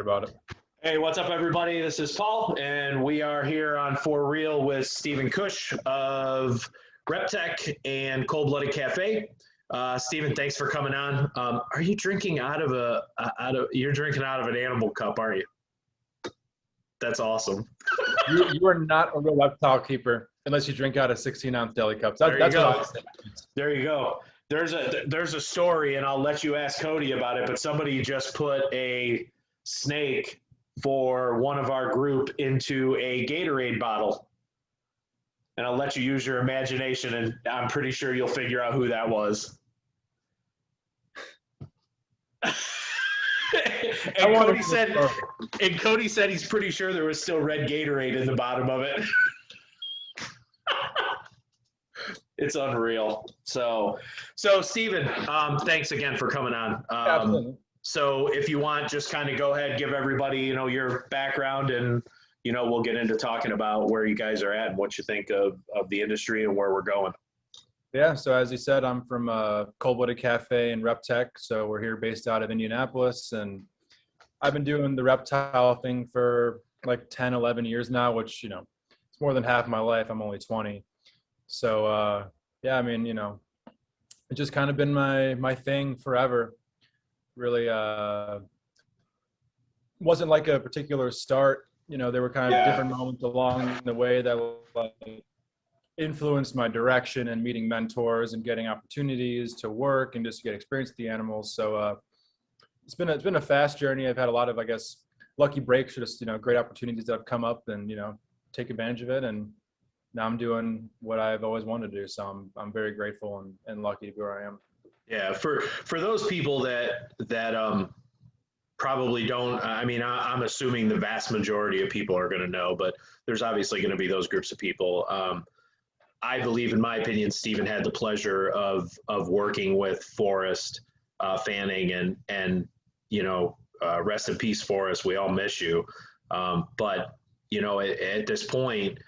about it. Hey, what's up, everybody? This is Paul, and we are here on ForReal with Steven Kush of Reptek and Coldblooded Café. Steven, thanks for coming on. Are you drinking you're drinking out of an animal cup, aren't you? That's awesome. You are not a real reptile keeper unless you drink out of 16-ounce deli cups. That's what I was thinking. There you go. There's a story, and I'll let you ask Cody about it, but somebody just put a snake for one of our group into a Gatorade bottle. And I'll let you use your imagination, and I'm pretty sure you'll figure out who that was. and Cody said he's pretty sure there was still red Gatorade in the bottom of it. It's unreal. So Steven, thanks again for coming on. Absolutely. So if you want, just kind of go ahead, give everybody, your background, and, we'll get into talking about where you guys are at and what you think of the industry and where we're going. Yeah. So as you said, I'm from Coldblooded Café and Reptek. So we're here based out of Indianapolis, and I've been doing the reptile thing for like 10, 11 years now, which, it's more than half my life. I'm only 20. So, yeah, I mean, it's just kind of been my thing forever. Really wasn't like a particular start. There were kind of different moments along the way that like influenced my direction and meeting mentors and getting opportunities to work and just get experience with the animals. So it's been a fast journey. I've had a lot of, I guess, lucky breaks or just great opportunities that have come up and take advantage of it. And now I'm doing what I've always wanted to do. So I'm very grateful and lucky to be where I am. Yeah, for those people that probably don't, I mean, I'm assuming the vast majority of people are going to know, but there's obviously going to be those groups of people. I believe, in my opinion, Steven had the pleasure of working with Forrest Fanning, and rest in peace, Forrest. We all miss you. But at this point,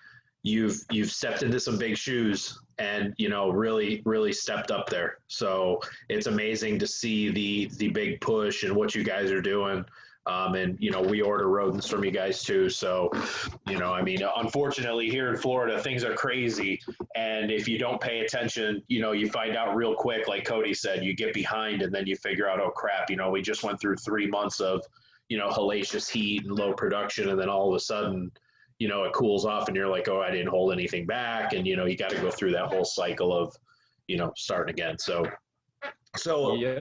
you've stepped into some big shoes and really stepped up there. So it's amazing to see the big push and what you guys are doing. And we order rodents from you guys too. So I mean, unfortunately here in Florida things are crazy, and if you don't pay attention, you find out real quick. Like Cody said, you get behind and then you figure out, oh crap, we just went through 3 months of hellacious heat and low production, and then all of a sudden it cools off and you're like, oh, I didn't hold anything back. And, you got to go through that whole cycle of, starting again. So yeah.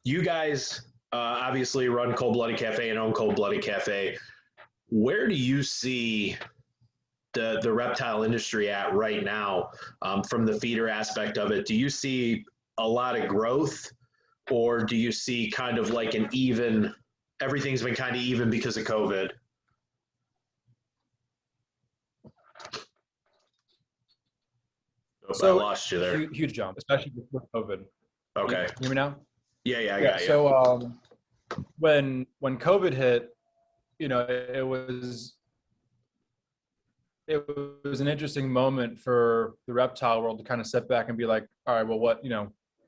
You guys obviously run Coldblooded Café and own Coldblooded Café. Where do you see the reptile industry at right now from the feeder aspect of it? Do you see a lot of growth, or do you see kind of like everything's been kind of even because of COVID? So I lost you there. Huge jump, especially with COVID. Okay. You hear me now? Yeah, I got you. So when COVID hit, it was an interesting moment for the reptile world to kind of step back and be like, all right, well,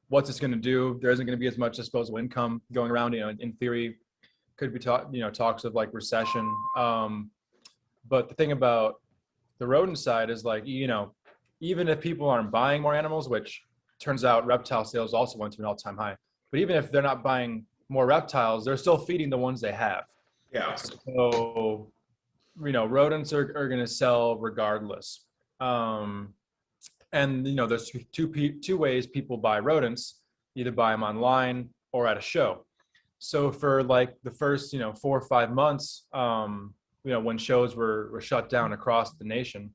what's this going to do? There isn't going to be as much disposable income going around. In theory, could be talks of like recession. But the thing about the rodent side is like, even if people aren't buying more animals, which turns out reptile sales also went to an all-time high, but even if they're not buying more reptiles, they're still feeding the ones they have. Yeah. So, rodents are going to sell regardless. And, there's two ways people buy rodents, either buy them online or at a show. So for like the first, 4 or 5 months, when shows were shut down across the nation,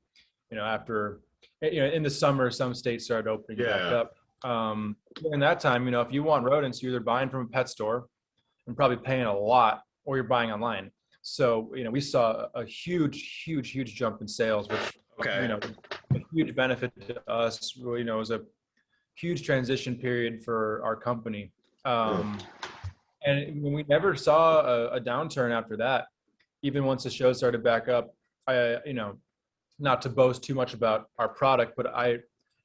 after, in the summer, some states started opening back up. In that time, if you want rodents, you're either buying from a pet store and probably paying a lot, or you're buying online. So, we saw a huge jump in sales, which, a huge benefit to us. It was a huge transition period for our company. And we never saw a downturn after that. Even once the show started back up, not to boast too much about our product, but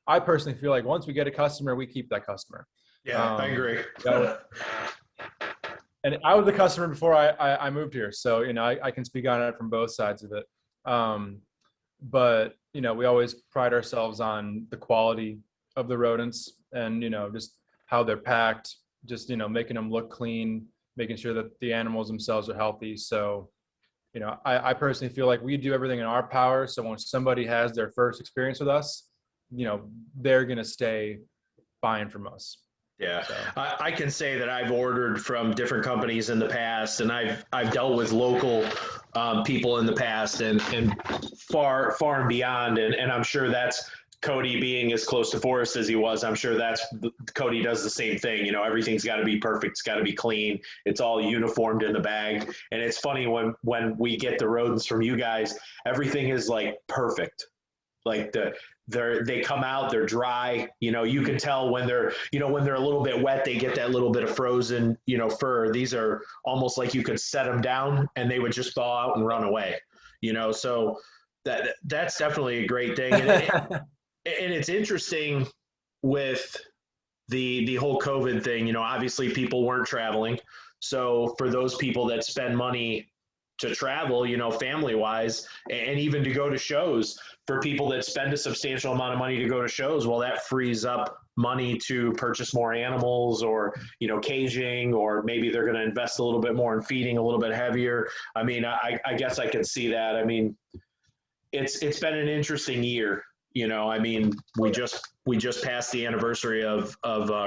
I personally feel like once we get a customer, we keep that customer. Yeah, I agree. and I was the customer before I moved here, so I can speak on it from both sides of it. But we always pride ourselves on the quality of the rodents, and just how they're packed, just making them look clean, making sure that the animals themselves are healthy. So I personally feel like we do everything in our power, so when somebody has their first experience with us, they're going to stay buying from us. Yeah, So. I can say that I've ordered from different companies in the past, and I've dealt with local people in the past, and far and beyond, and I'm sure that's Cody being as close to Forrest as he was. I'm sure that's Cody does the same thing. Everything's got to be perfect. It's got to be clean. It's all uniformed in the bag. And it's funny when we get the rodents from you guys, everything is like perfect. Like they come out, they're dry. You can tell when they're a little bit wet, they get that little bit of frozen fur. These are almost like you could set them down and they would just thaw out and run away. So that's definitely a great thing. And it's interesting with the whole COVID thing. Obviously people weren't traveling. So for those people that spend money to travel, family wise, and even to go to shows, for people that spend a substantial amount of money to go to shows, well, that frees up money to purchase more animals, or caging, or maybe they're going to invest a little bit more in feeding a little bit heavier. I mean, I guess I can see that. I mean, it's been an interesting year. I mean, we just passed the anniversary of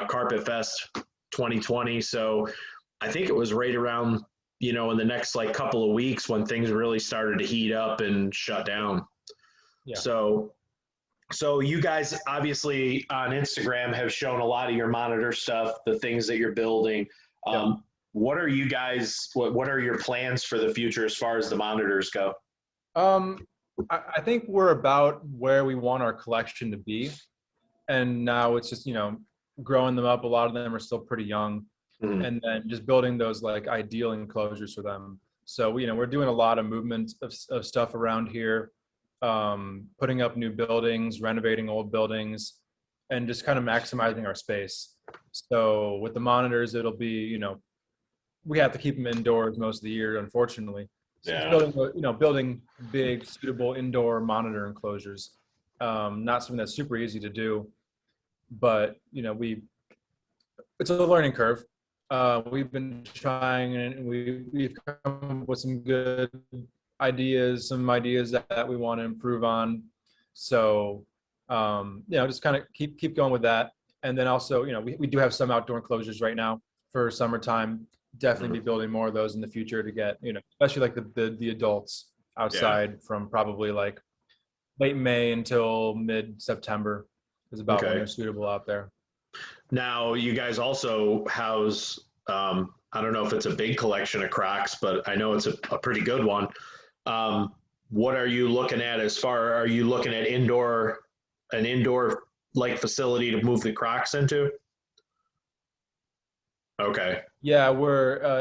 Carpet Fest 2020, so I think it was right around in the next couple of weeks when things really started to heat up and shut down. Yeah. So you guys obviously on Instagram have shown a lot of your monitor stuff, the things that you're building. Yeah. What are you guys? What are your plans for the future as far as the monitors go? I think we're about where we want our collection to be, and now it's just growing them up. A lot of them are still pretty young, and then just building those ideal enclosures for them. So we're doing a lot of movement of stuff around here, putting up new buildings, renovating old buildings, and just kind of maximizing our space. So with the monitors, it'll be we have to keep them indoors most of the year, unfortunately. So yeah. Building big, suitable indoor monitor enclosures, not something that's super easy to do, but it's a learning curve. We've been trying, and we've come up with some good ideas, that we want to improve on. So, just kind of keep going with that. And then also, we do have some outdoor enclosures right now for summertime. Definitely be building more of those in the future to get, especially the adults outside from probably late May until mid-September is about when they're suitable out there. Now, you guys also house, I don't know if it's a big collection of crocs, but I know it's a pretty good one. What are you looking at are you looking at an indoor facility to move the crocs into? Okay. Yeah,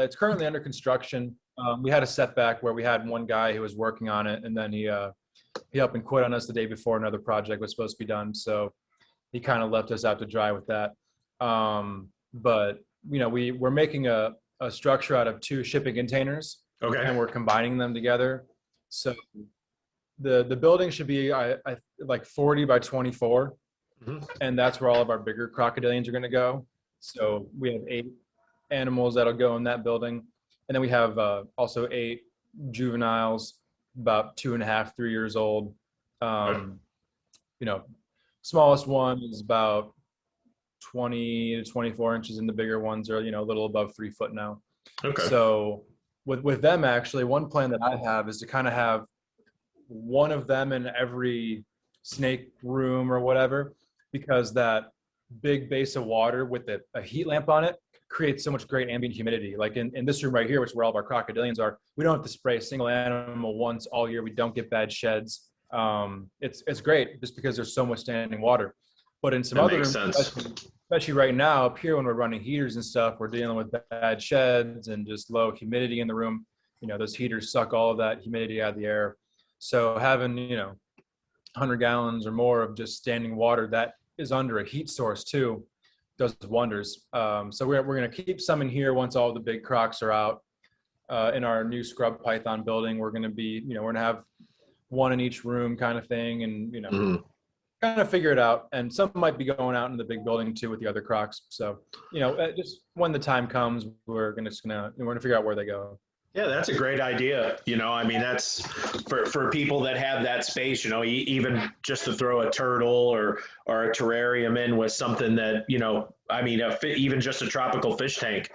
it's currently under construction. We had a setback where we had one guy who was working on it, and then he up and quit on us the day before another project was supposed to be done. So he kind of left us out to dry with that. But we're making a structure out of 2 shipping containers. Okay. And we're combining them together. So the building should be 40 by 24, and that's where all of our bigger crocodilians are going to go. So we have 8 animals that'll go in that building, and then we have also 8 juveniles, about 2.5, 3 years old. Smallest one is about 20 to 24 inches, and the bigger ones are a little above 3 foot now. Okay. So with them, actually, one plan that I have is to kind of have one of them in every snake room or whatever, because that big base of water with a heat lamp on it creates so much great ambient humidity. Like in this room right here, which is where all of our crocodilians are, we don't have to spray a single animal once all year. We don't get bad sheds. It's great just because there's so much standing water. But in some other rooms, especially right now up here when we're running heaters and stuff, we're dealing with bad sheds and just low humidity in the room. Those heaters suck all of that humidity out of the air. So having 100 gallons or more of just standing water that is under a heat source too does wonders. So we're going to keep some in here once all the big crocs are out. In our new scrub python building, we're going to be, we're going to have one in each room kind of thing, and kind of figure it out. And some might be going out in the big building too with the other crocs. So just when the time comes, we're going to figure out where they go. Yeah, that's a great idea. I mean, that's for people that have that space, even just to throw a turtle or a terrarium in with something that, I mean, even just a tropical fish tank,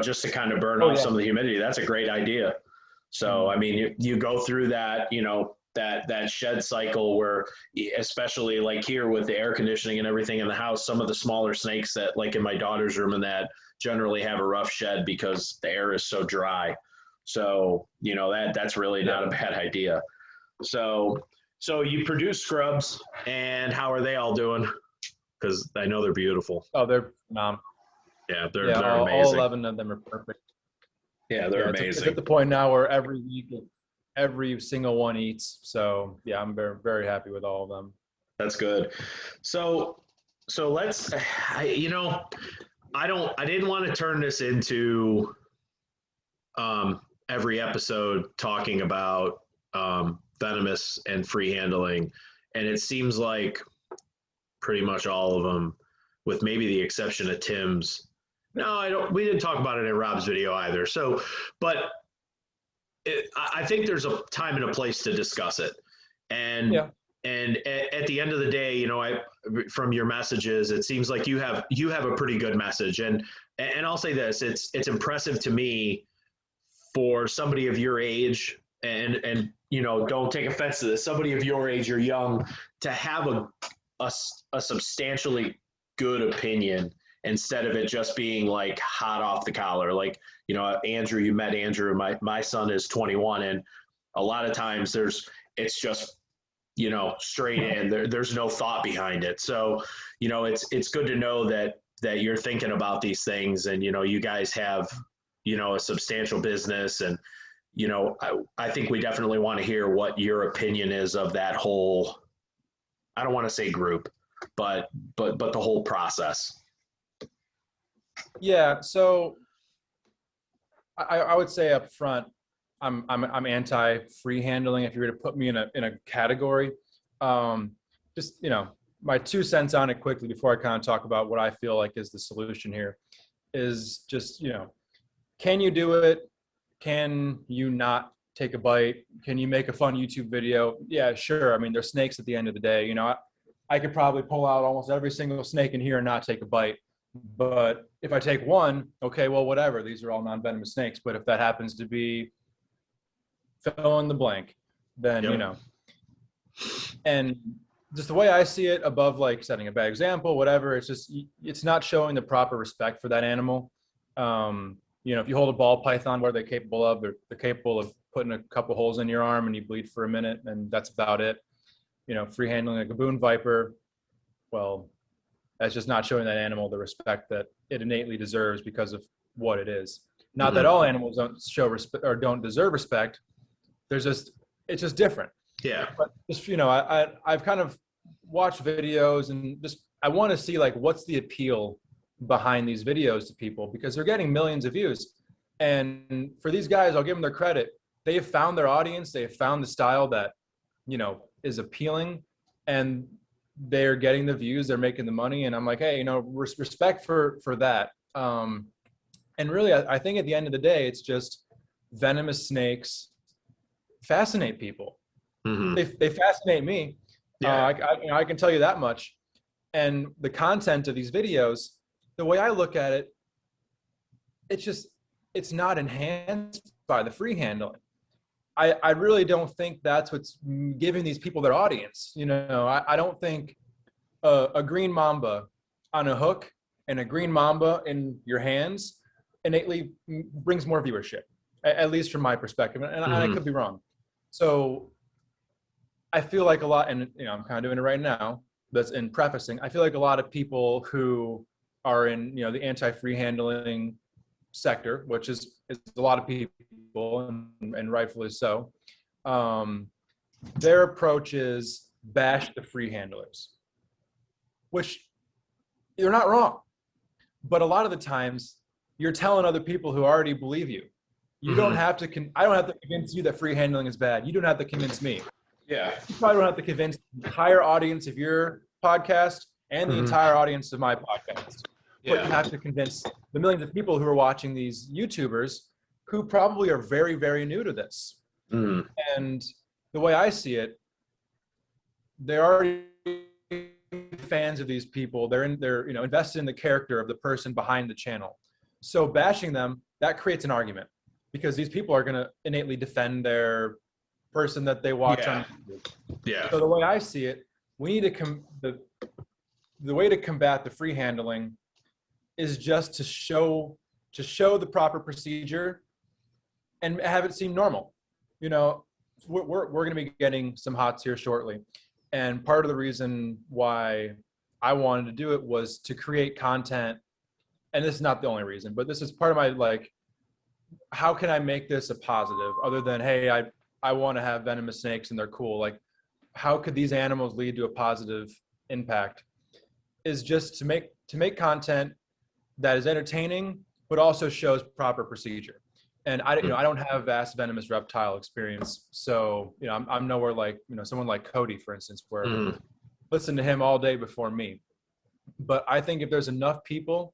just to kind of burn off some of the humidity. That's a great idea. So, I mean, you go through that, that shed cycle where, especially like here with the air conditioning and everything in the house, some of the smaller snakes that, like in my daughter's room and that, generally have a rough shed because the air is so dry. So, that's really not a bad idea. So you produce scrubs, and how are they all doing? Because I know they're beautiful. Oh, they're yeah, they're all amazing. 11 of them are perfect. Yeah, they're amazing. It's at the point now where every week, every single one eats. So yeah, I'm very, very happy with all of them. That's good. So let's, I didn't want to turn this into every episode talking about venomous and free handling, and it seems like pretty much all of them, with maybe the exception of Tim's. No, we didn't talk about it in Rob's video either. So, but I think there's a time and a place to discuss it. And at the end of the day, from your messages, it seems like you have a pretty good message. And I'll say this, it's impressive to me for somebody of your age, and don't take offense to this, somebody of your age, you're young, to have a substantially good opinion instead of it just being like hot off the collar. Like, Andrew, you met Andrew, my son is 21, and a lot of times it's just, straight in, there's no thought behind it. So, it's good to know that you're thinking about these things, and, you guys have, a substantial business, and, I think we definitely want to hear what your opinion is of that whole, I don't want to say group, but the whole process. Yeah. So I would say up front, I'm anti free handling. If you were to put me in a category, just, my 2 cents on it quickly before I kind of talk about what I feel like is the solution here is just, can you do it? Can you not take a bite? Can you make a fun YouTube video? Yeah, sure. I mean, they're snakes at the end of the day. I could probably pull out almost every single snake in here and not take a bite. But if I take one, okay, well, whatever. These are all non-venomous snakes. But if that happens to be fill in the blank, then, and just the way I see it, above like setting a bad example, whatever, it's not showing the proper respect for that animal. If you hold a ball python, what are they capable of? They're capable of putting a couple holes in your arm and you bleed for a minute, and that's about it. Free handling a gaboon viper, well, that's just not showing that animal the respect that it innately deserves because of what it is. Not that all animals don't show respect or don't deserve respect. It's just different. Yeah. But just, I've kind of watched videos, and just, I want to see like, what's the appeal behind these videos to people, because they're getting millions of views. And for these guys, I'll give them their credit. They have found their audience. They have found the style that, is appealing, and they're getting the views, they're making the money. And I'm like, hey, respect for that. And really, I think at the end of the day, it's just venomous snakes fascinate people. They fascinate me. Yeah. I can tell you that much. And the content of these videos, the way I look at it, it's not enhanced by the free handling. I really don't think that's what's giving these people their audience. I don't think a green mamba on a hook and a green mamba in your hands innately brings more viewership, at least from my perspective. And I could be wrong. So I feel like a lot, and I'm kind of doing it right now, that's in prefacing, I feel like a lot of people who are in, the anti-free handling sector, which is a lot of people, and rightfully so, their approach is bash the free handlers, which you're not wrong. But a lot of the times you're telling other people who already believe you. You don't have to, I don't have to convince you that free handling is bad. You don't have to convince me. Yeah. You probably don't have to convince the entire audience of your podcast and the entire audience of my podcast. But you have to convince the millions of people who are watching these YouTubers who probably are very, very new to this. And the way I see it, they're already fans of these people. They're invested in the character of the person behind the channel. So bashing them, that creates an argument because these people are going to innately defend their person that they watch on YouTube. Yeah. So the way I see it, we need to the way to combat the free handling is just to show the proper procedure and have it seem normal. You know, we're going to be getting some hots here shortly. And part of the reason why I wanted to do it was to create content. And this is not the only reason, but this is part of my, like, how can I make this a positive other than, hey, I want to have venomous snakes and they're cool. Like, how could these animals lead to a positive impact? Is just to make content that is entertaining, but also shows proper procedure. And I don't have vast venomous reptile experience. So, I'm nowhere like, someone like Cody, for instance, where listen to him all day before me. But I think if there's enough people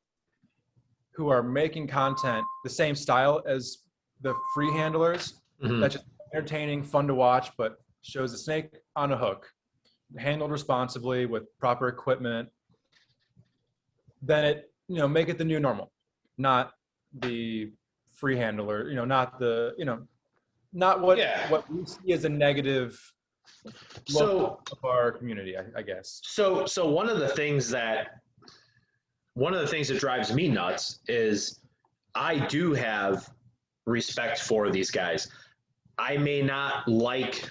who are making content the same style as the free handlers, that's just entertaining, fun to watch, but shows the snake on a hook, handled responsibly with proper equipment, then it, make it the new normal, not the free handler, not the, not what we see as a negative look of our community, I guess. So one of the things that drives me nuts is I do have respect for these guys. I may not like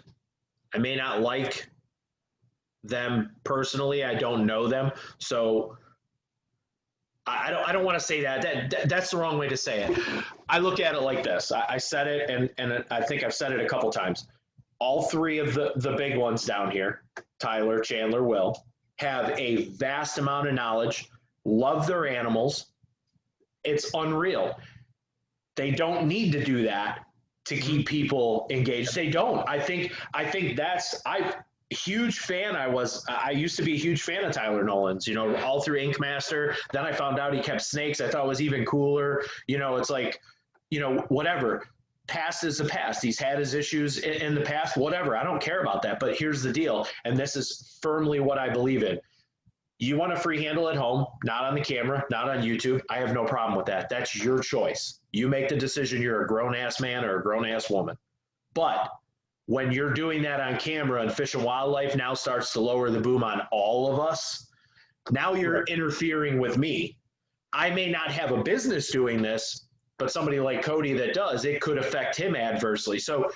them personally. I don't know them. So I don't want to say that. That's the wrong way to say it. I look at it like this. I said it, and I think I've said it a couple times. All three of the big ones down here, Tyler, Chandler, Will, have a vast amount of knowledge, love their animals. It's unreal. They don't need to do that to keep people engaged. They don't. I think huge fan. I used to be a huge fan of Tyler Nolan's, all through Ink Master. Then I found out he kept snakes. I thought it was even cooler. It's like, whatever. Past is the past. He's had his issues in the past, whatever. I don't care about that. But here's the deal. And this is firmly what I believe in. You want to free handle at home, not on the camera, not on YouTube. I have no problem with that. That's your choice. You make the decision. You're a grown-ass man or a grown-ass woman. But when you're doing that on camera and Fish and Wildlife now starts to lower the boom on all of us, now you're interfering with me. I may not have a business doing this, but somebody like Cody that does, it could affect him adversely. So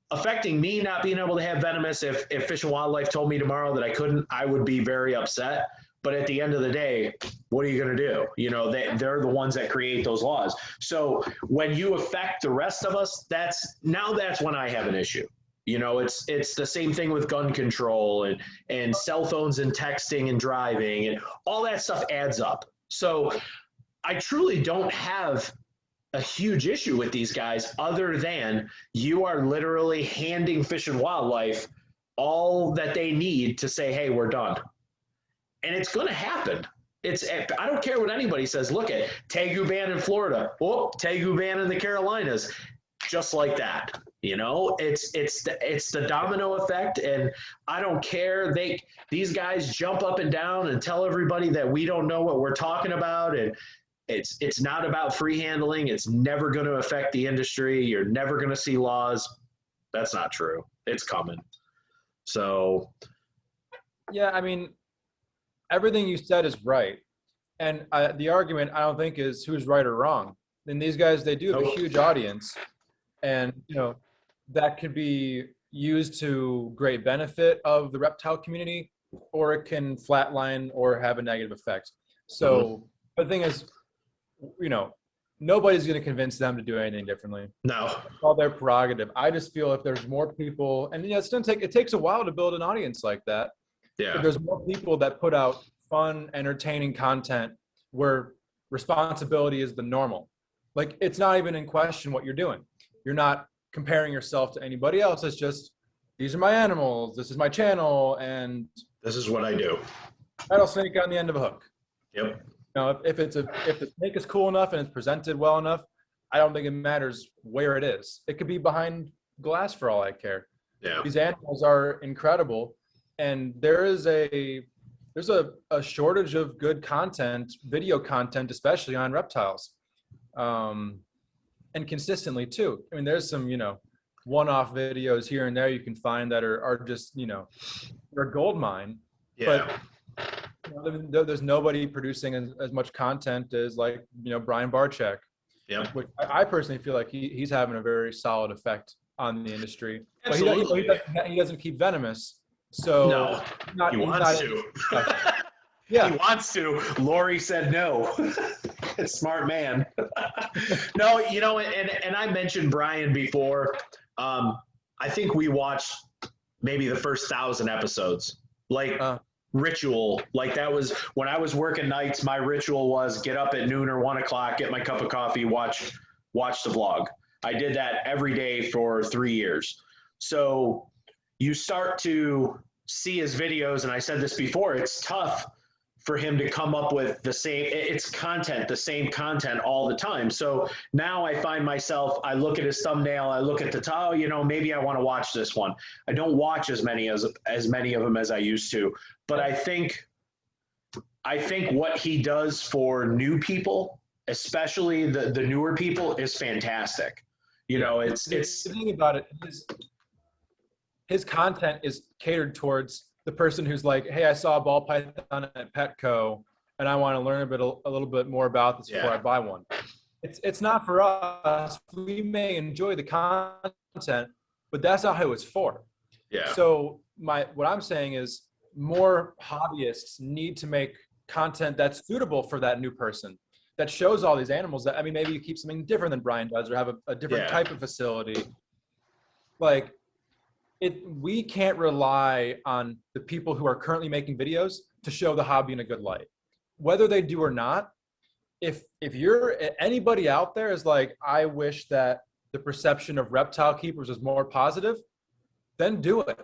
affecting me not being able to have venomous, if Fish and Wildlife told me tomorrow that I couldn't, I would be very upset. But at the end of the day, what are you going to do? They're the ones that create those laws. So when you affect the rest of us, that's when I have an issue. It's the same thing with gun control and cell phones and texting and driving and all that stuff adds up. So I truly don't have a huge issue with these guys other than you are literally handing Fish and Wildlife all that they need to say, hey, we're done. And it's going to happen. I don't care what anybody says. Look at Tegu ban in Florida. Oh, Tegu ban in the Carolinas. Just like that. It's the domino effect, and I don't care. These guys jump up and down and tell everybody that we don't know what we're talking about, and it's not about free handling. It's never going to affect the industry. You're never going to see laws. That's not true. It's coming. So, yeah, everything you said is right, and the argument I don't think is who's right or wrong. And these guys, they do have a huge audience. And, that could be used to great benefit of the reptile community, or it can flatline or have a negative effect. So the thing is, nobody's going to convince them to do anything differently. No. It's all their prerogative. I just feel if there's more people, and it takes a while to build an audience like that. Yeah. If there's more people that put out fun, entertaining content where responsibility is the normal. Like, it's not even in question what you're doing. You're not comparing yourself to anybody else. It's just, these are my animals, this is my channel, and this is what I do. rattlesnake on the end of a hook. Yep. You know, if the snake is cool enough and it's presented well enough, I don't think it matters where it is. It could be behind glass for all I care. Yeah. These animals are incredible, and there's a shortage of good content, video content, especially on reptiles, and consistently too. I mean, there's some, you know, one-off videos here and there you can find that are just, you know, they're a gold mine. Yeah. But you know, there's nobody producing as much content as, like, you know, Brian Barczyk. Yeah. Which I personally feel like he's having a very solid effect on the industry. Absolutely. But he doesn't keep venomous. So no, he wants to. Yeah. He wants to. Lori said no. Smart man. No, you know, and I mentioned Brian before. I think we watched maybe the first 1,000 episodes. Like, ritual. Like, that was when I was working nights. My ritual was get up at noon or 1 o'clock, get my cup of coffee, watch the vlog. I did that every day for 3 years. So you start to see his videos, and I said this before, it's tough for him to come up with the same content all the time. So now I find myself, I look at his thumbnail, I look at the top, you know, maybe I want to watch this one. I don't watch as many of them as I used to, but I think what he does for new people, especially the newer people, is fantastic. You know, it's the thing about it is his content is catered towards the person who's like, hey, I saw a ball python at Petco and I want to learn a little bit more about this before I buy one. It's not for us. We may enjoy the content, but that's not who it's for. Yeah. So what I'm saying is more hobbyists need to make content that's suitable for that new person, that shows all these animals. That, I mean, maybe you keep something different than Brian does, or have a different type of facility. Like, we can't rely on the people who are currently making videos to show the hobby in a good light, whether they do or not. If anybody out there is like, I wish that the perception of reptile keepers was more positive, then do it.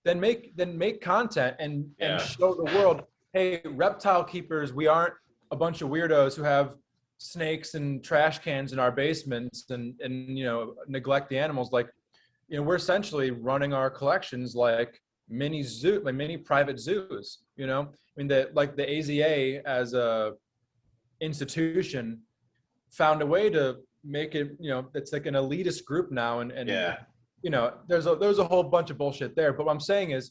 Then make content and show the world, hey, reptile keepers, we aren't a bunch of weirdos who have snakes and trash cans in our basements and you know, neglect the animals. Like, you know, we're essentially running our collections like mini private zoos. You know, I mean, the AZA as a institution found a way to make it, you know, it's like an elitist group now, and you know, there's a whole bunch of bullshit there. But what I'm saying is,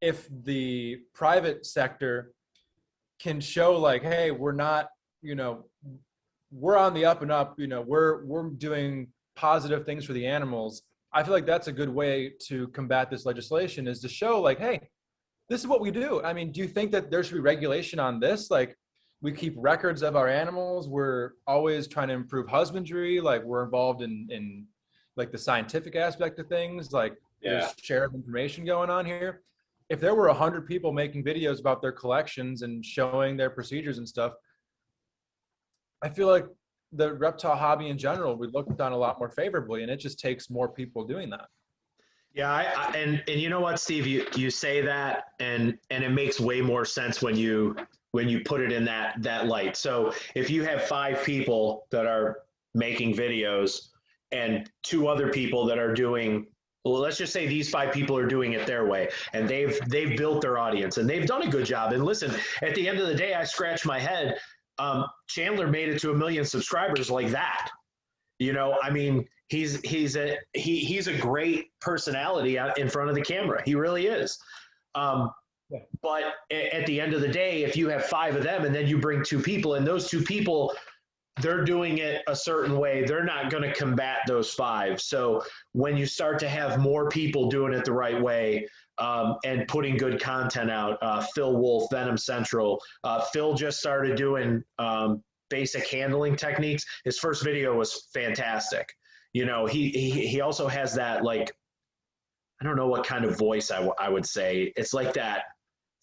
if the private sector can show like, hey, we're not, you know, we're on the up and up, you know, we're doing positive things for the animals. I feel like that's a good way to combat this legislation, is to show like, hey, this is what we do. I mean, do you think that there should be regulation on this? Like, we keep records of our animals. We're always trying to improve husbandry. Like, we're involved in like the scientific aspect of things. Like, there's share of information going on here. If there were 100 people making videos about their collections and showing their procedures and stuff, I feel like the reptile hobby in general would look on a lot more favorably, and it just takes more people doing that. Yeah, and you know what, Steve, you say that, and it makes way more sense when you put it in that light. So if you have 5 people that are making videos and 2 other people that are doing, well, let's just say these 5 people are doing it their way, and they've built their audience and they've done a good job. And listen, at the end of the day, I scratch my head. Chandler made it to 1 million subscribers like that. You know, I mean, he's a great personality out in front of the camera. He really is. But at the end of the day, if you have 5 of them and then you bring 2 people, and those 2 people, they're doing it a certain way, they're not going to combat those 5. So when you start to have more people doing it the right way, and putting good content out, Phil Wolf, Venom Central, Phil just started doing basic handling techniques. His first video was fantastic. You know, he also has that, like, I don't know what kind of voice I would say. It's like that.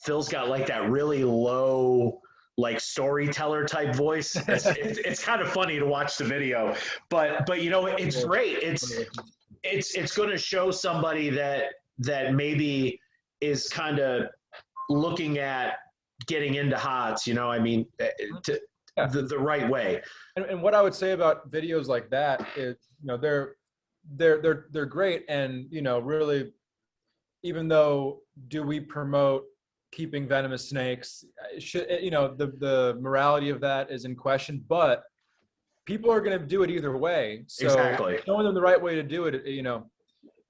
Phil's got like that really low, like storyteller type voice. It's kind of funny to watch the video, but you know, it's great. It's going to show somebody that maybe is kind of looking at getting into HOTS, you know, I mean, the right way. And what I would say about videos like that is, you know, they're great. And, you know, really, even though do we promote keeping venomous snakes, should, you know, the morality of that is in question, but people are going to do it either way. So exactly. Showing them the right way to do it, you know,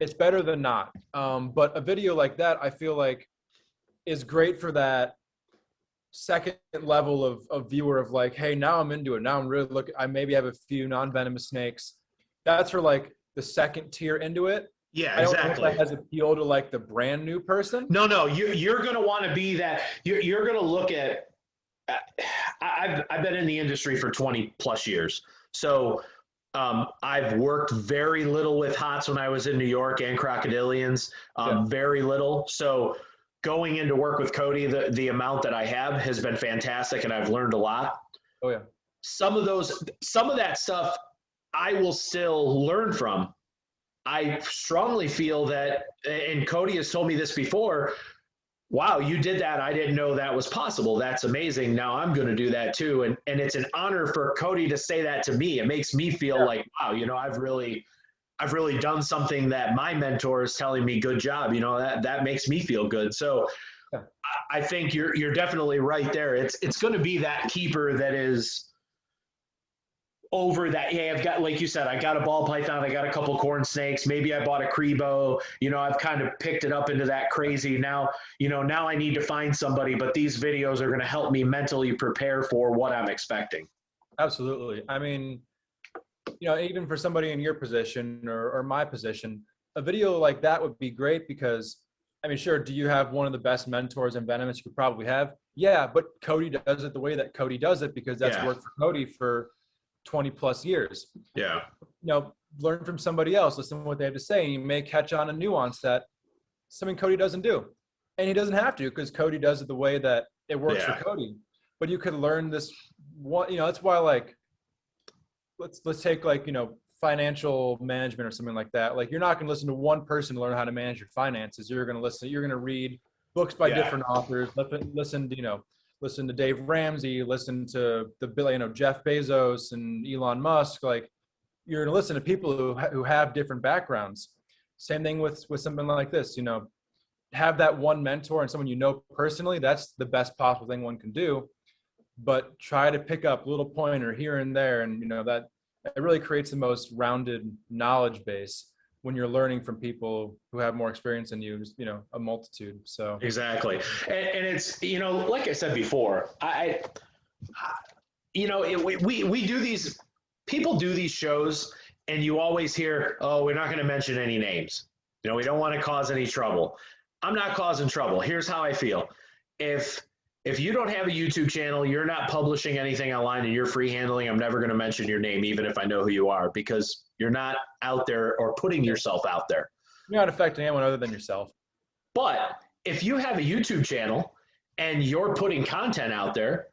it's better than not. But a video like that, I feel like, is great for that second level of viewer of like, hey, now I'm into it. Now I'm really looking, I maybe have a few non-venomous snakes. That's for like the second tier into it. Yeah, I don't exactly. know if that has appeal to like the brand new person. No, you're going to want to be that. You're going to look at. I've been in the industry for 20 plus years, so I've worked very little with HOTS when I was in New York and crocodilians, very little. So going into work with Cody, the amount that I have has been fantastic, and I've learned a lot. Oh yeah. Some of that stuff I will still learn from. I strongly feel that, and Cody has told me this before, wow, you did that. I didn't know that was possible. That's amazing. Now I'm going to do that too. And it's an honor for Cody to say that to me. It makes me feel like, wow, you know, I've really done something that my mentor is telling me, good job. You know, that makes me feel good. So I think you're definitely right there. It's going to be that keeper that is over that. Yeah, I've got, like you said, I got a ball python, I got a couple corn snakes, maybe I bought a crebo, you know, I've kind of picked it up into that crazy. Now, you know, now I need to find somebody, but these videos are going to help me mentally prepare for what I'm expecting. Absolutely. I mean, you know, even for somebody in your position or my position, a video like that would be great because, I mean, sure, do you have one of the best mentors in venomous you could probably have? Yeah, but Cody does it the way that Cody does it because that's worked for Cody for 20 plus years. Yeah. You know, learn from somebody else, listen to what they have to say, and you may catch on a nuance that something Cody doesn't do. And he doesn't have to because Cody does it the way that it works for Cody. But you could learn this one, you know, that's why, like, let's take, like, you know, financial management or something like that. Like, you're not going to listen to one person to learn how to manage your finances. You're going to read books by different authors, listen to, you know, listen to Dave Ramsey, listen to Jeff Bezos and Elon Musk. Like, you're going to listen to people who have different backgrounds. Same thing with something like this, you know, have that one mentor and someone you know personally. That's the best possible thing one can do. But try to pick up a little pointer here and there. And, you know, that it really creates the most rounded knowledge base when you're learning from people who have more experience than you, just, you know, a multitude. So exactly. And it's, you know, like I said before, you know, we do these, people do these shows and you always hear, oh, we're not going to mention any names. You know, we don't want to cause any trouble. I'm not causing trouble. Here's how I feel. If you don't have a YouTube channel, you're not publishing anything online and you're free handling, I'm never going to mention your name, even if I know who you are, because you're not out there or putting yourself out there. You're not affecting anyone other than yourself. But if you have a YouTube channel and you're putting content out there,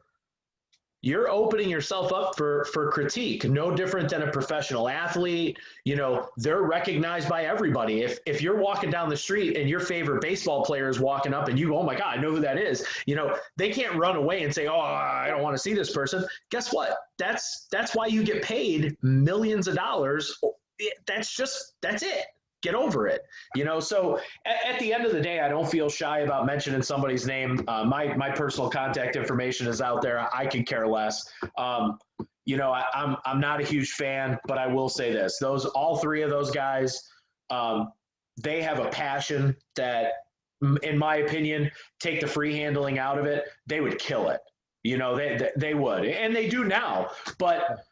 you're opening yourself up for critique, no different than a professional athlete. You know, they're recognized by everybody. If you're walking down the street and your favorite baseball player is walking up and you, oh my God, I know who that is. You know, they can't run away and say, oh, I don't want to see this person. Guess what? That's why you get paid millions of dollars. That's it. Get over it. You know, so at the end of the day, I don't feel shy about mentioning somebody's name. My personal contact information is out there. I could care less. You know, I'm not a huge fan, but I will say this: all three of those guys, they have a passion that, in my opinion, take the free handling out of it, they would kill it. You know, they would, and they do now, but.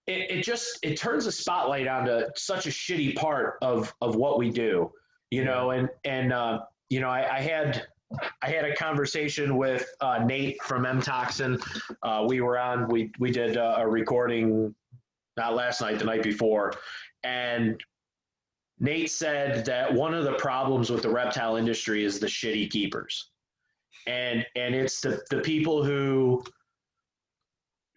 It turns a spotlight onto such a shitty part of what we do, you know, and you know, I had a conversation with Nate from M Toxin. We did a recording, not last night, the night before, and Nate said that one of the problems with the reptile industry is the shitty keepers. and it's the people who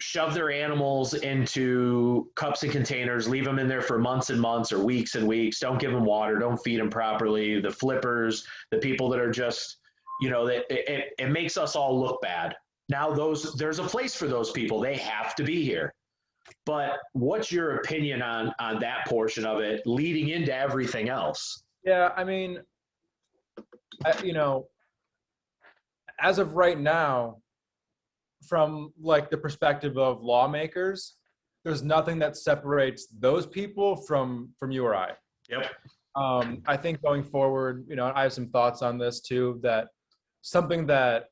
shove their animals into cups and containers, leave them in there for months and months or weeks and weeks, don't give them water, don't feed them properly, the flippers, the people that are just, you know, it makes us all look bad. Now there's a place for those people. They have to be here. But what's your opinion on that portion of it leading into everything else? Yeah, I mean, you know, as of right now, from like the perspective of lawmakers, there's nothing that separates those people from you or I. Yep. I think going forward, you know, I have some thoughts on this too, that something that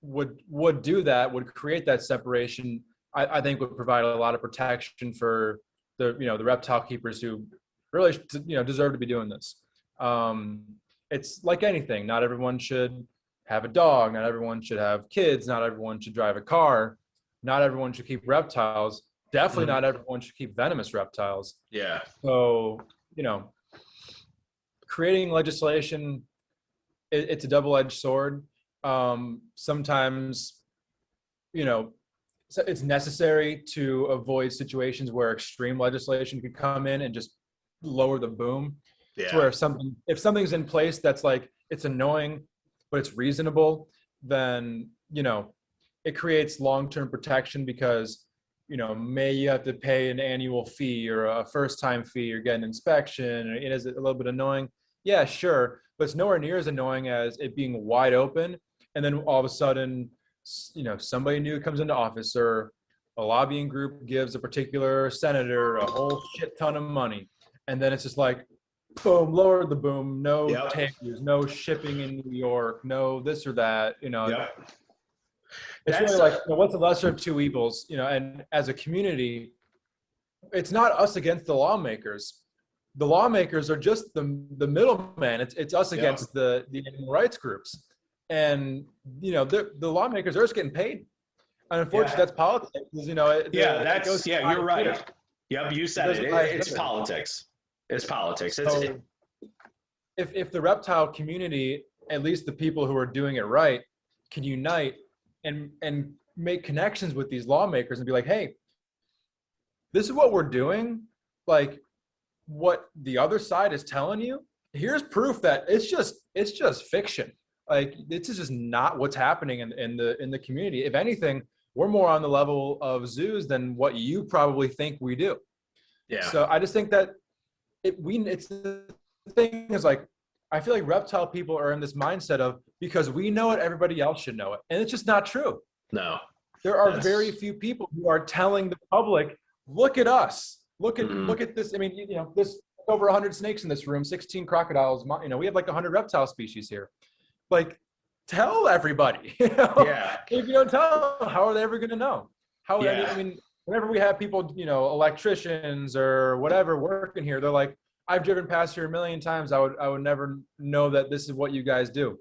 would do that, would create that separation, I think would provide a lot of protection for the, you know, the reptile keepers who really, you know, deserve to be doing this. It's like anything. Not everyone should have a dog. Not everyone should have kids. Not everyone should drive a car. Not everyone should keep reptiles. Definitely not everyone should keep venomous reptiles. Yeah. So, you know, creating legislation, it's a double-edged sword. Sometimes, you know, it's necessary to avoid situations where extreme legislation could come in and just lower the boom. Yeah. To where if something's in place that's like, it's annoying, but it's reasonable, then, you know, it creates long-term protection because, you know, you have to pay an annual fee or a first-time fee or get an inspection. It is a little bit annoying. Yeah, sure. But it's nowhere near as annoying as it being wide open. And then all of a sudden, you know, somebody new comes into office or a lobbying group gives a particular senator a whole shit ton of money. And then it's just like, boom, lower the boom, no tankers, no shipping in New York, no this or that, you know. Yep. It's really like, you know, what's the lesser of two evils, you know, and as a community, it's not us against the lawmakers. The lawmakers are just the middleman. It's us against the animal rights groups. And, you know, the lawmakers are just getting paid. And unfortunately, that's politics. You know, you're right. Yep, you said it. It's politics. It's politics. So if the reptile community, at least the people who are doing it right, can unite and make connections with these lawmakers and be like, hey, this is what we're doing. Like what the other side is telling you, here's proof that it's just fiction. Like this is just not what's happening in the community. If anything, we're more on the level of zoos than what you probably think we do. Yeah. So I just think that it's the thing is like, I feel like reptile people are in this mindset of, because we know it, everybody else should know it. And it's just not true. No. There are very few people who are telling the public, look at us, look at this. I mean, you know, there's over 100 snakes in this room, 16 crocodiles, you know, we have like 100 reptile species here. Like, tell everybody, you know? Yeah. If you don't tell them, how are they ever going to know? I mean, whenever we have people, you know, electricians or whatever working here, they're like, I've driven past here a million times. I would never know that this is what you guys do.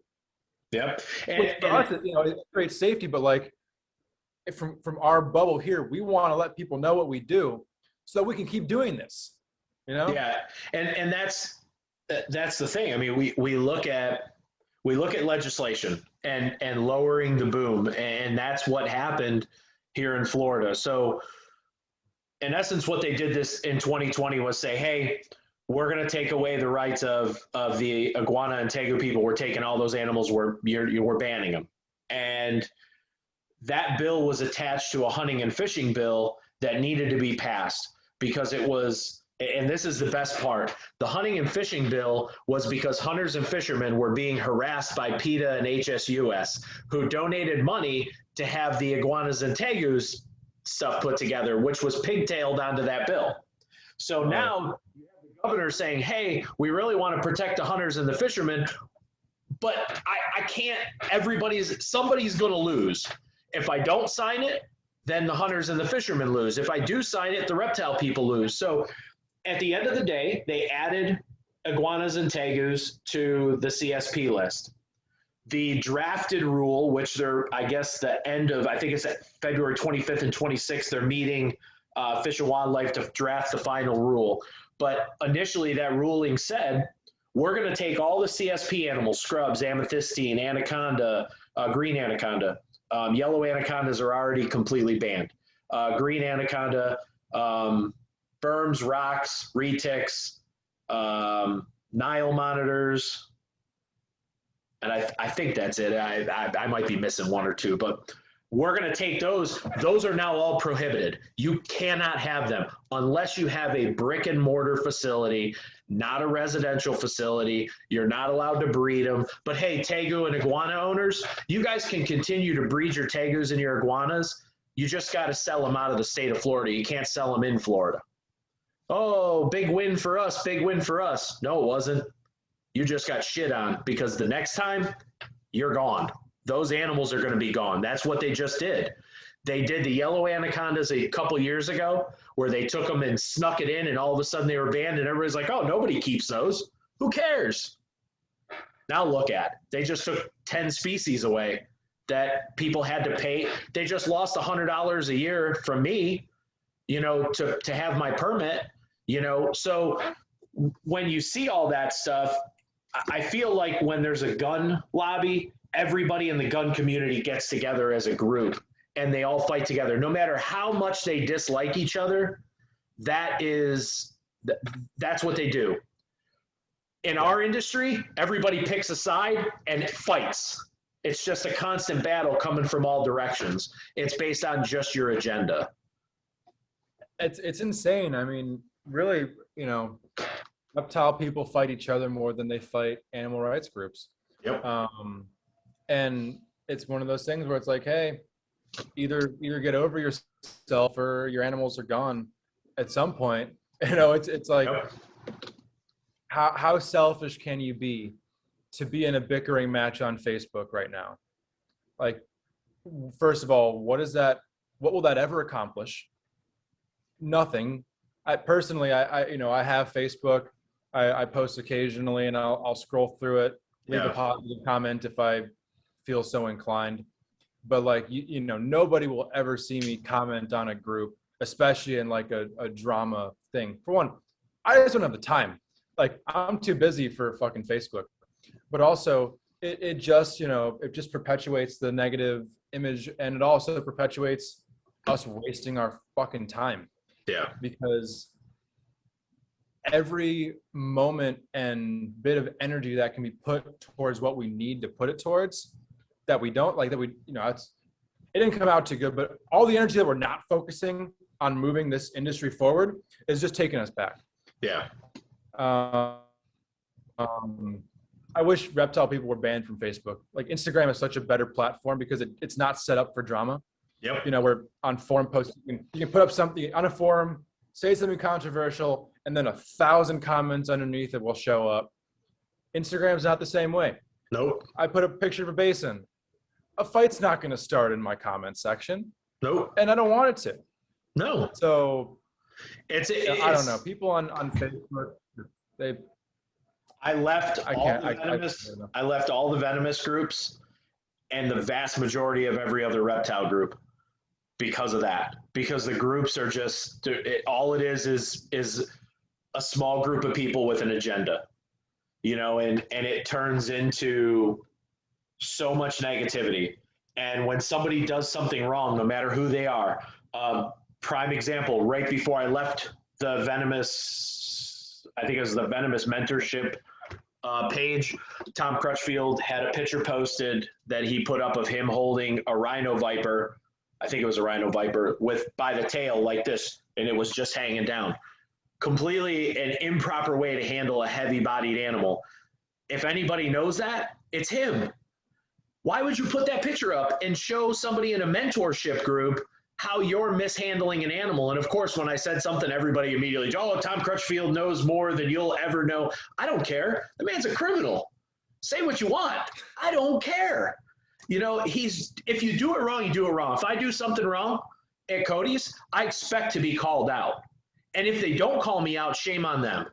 Yep. And for us, you know, it creates safety, but like from our bubble here, we want to let people know what we do so that we can keep doing this, you know? Yeah. And that's the thing. I mean, we look at legislation and lowering the boom, and that's what happened here in Florida. So in essence, what they did this in 2020 was say, hey, we're going to take away the rights of the iguana and tegu people. We're taking all those animals. We're banning them. And that bill was attached to a hunting and fishing bill that needed to be passed because it was, and this is the best part, the hunting and fishing bill was because hunters and fishermen were being harassed by PETA and HSUS, who donated money to have the iguanas and tegus stuff put together, which was pigtailed onto that bill. So now you have the governor saying, hey, we really want to protect the hunters and the fishermen, but I can't, somebody's going to lose. If I don't sign it, then the hunters and the fishermen lose. If I do sign it, the reptile people lose. So at the end of the day, they added iguanas and tegus to the CSP list. The drafted rule, which they're, I guess, the end of, I think it's at February 25th and 26th, they're meeting Fish and Wildlife to draft the final rule. But initially that ruling said, we're going to take all the CSP animals, scrubs, amethystine, anaconda, Green anaconda. Yellow anacondas are already completely banned. Green anaconda, berms, rocks, retics, Nile monitors, and I think that's it. I might be missing one or two, but we're going to take those. Those are now all prohibited. You cannot have them unless you have a brick and mortar facility, not a residential facility. You're not allowed to breed them. But hey, tegu and iguana owners, you guys can continue to breed your tegus and your iguanas. You just got to sell them out of the state of Florida. You can't sell them in Florida. Oh, big win for us, big win for us. No, it wasn't. You just got shit on because the next time you're gone. Those animals are going to be gone. That's what they just did. They did the yellow anacondas a couple years ago where they took them and snuck it in and all of a sudden they were banned and everybody's like, oh, nobody keeps those. Who cares? Now look at, they just took 10 species away that people had to pay. They just lost $100 a year from me, you know, to have my permit, you know. So when you see all that stuff, I feel like when there's a gun lobby, everybody in the gun community gets together as a group and they all fight together. No matter how much they dislike each other, that's what they do. In our industry, everybody picks a side and it fights. It's just a constant battle coming from all directions. It's based on just your agenda. It's insane. I mean, really, you know, reptile people fight each other more than they fight animal rights groups. Yep. And it's one of those things where it's like, hey, either get over yourself or your animals are gone at some point. You know, it's like, Yep. how selfish can you be to be in a bickering match on Facebook right now? Like, first of all, what will that ever accomplish? Nothing. Personally, you know, I have Facebook. I post occasionally and I'll scroll through it, leave a positive comment if I feel so inclined. But like, you know, nobody will ever see me comment on a group, especially in like a drama thing. For one, I just don't have the time. Like, I'm too busy for fucking Facebook. But also it just, you know, it just perpetuates the negative image and it also perpetuates us wasting our fucking time. Yeah. Because every moment and bit of energy that can be put towards what we need to put it towards, that we don't like, that we, you know, it didn't come out too good, but all the energy that we're not focusing on moving this industry forward is just taking us back. Yeah. I wish reptile people were banned from Facebook. Like, Instagram is such a better platform because it's not set up for drama. Yep. You know, where on forum posts, you can put up something on a forum, say something controversial, and then 1,000 comments underneath it will show up. Instagram's not the same way. Nope. I put a picture of a basin. A fight's not going to start in my comment section. Nope. And I don't want it to. No. So it's I don't know. People on Facebook, I left all the venomous groups and the vast majority of every other reptile group because of that. Because the groups are just all it is a small group of people with an agenda, you know, and it turns into so much negativity. And when somebody does something wrong, no matter who they are, prime example, right before I left the venomous, I think it was the venomous mentorship page, Tom Crutchfield had a picture posted that he put up of him holding a rhino viper. I think it was a rhino viper by the tail like this, and it was just hanging down. Completely an improper way to handle a heavy-bodied animal. If anybody knows that, it's him. Why would you put that picture up and show somebody in a mentorship group how you're mishandling an animal? And of course, when I said something, everybody immediately, oh, Tom Crutchfield knows more than you'll ever know. I don't care. The man's a criminal. Say what you want. I don't care. You know, if you do it wrong, you do it wrong. If I do something wrong at Cody's, I expect to be called out. And if they don't call me out, shame on them.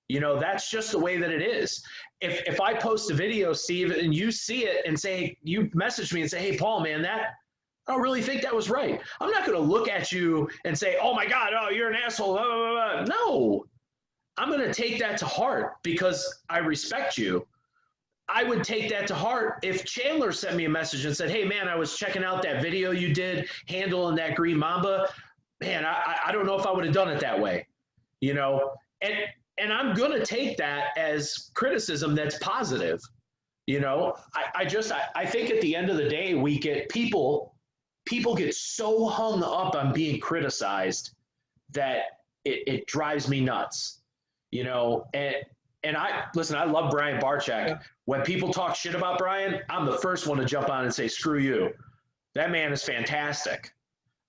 You know, that's just the way that it is. If I post a video, Steve, and you see it and say, you message me and say, hey, Paul, man, I don't really think that was right. I'm not going to look at you and say, oh, my God, oh, you're an asshole. Blah, blah, blah. No, I'm going to take that to heart because I respect you. I would take that to heart. If Chandler sent me a message and said, hey, man, I was checking out that video you did handling that green mamba, man, I don't know if I would have done it that way, you know? And I'm going to take that as criticism that's positive. You know, I think at the end of the day, we get people get so hung up on being criticized that it drives me nuts, you know, and I listen, I love Brian Barczyk. Yeah. When people talk shit about Brian, I'm the first one to jump on and say, screw you. That man is fantastic.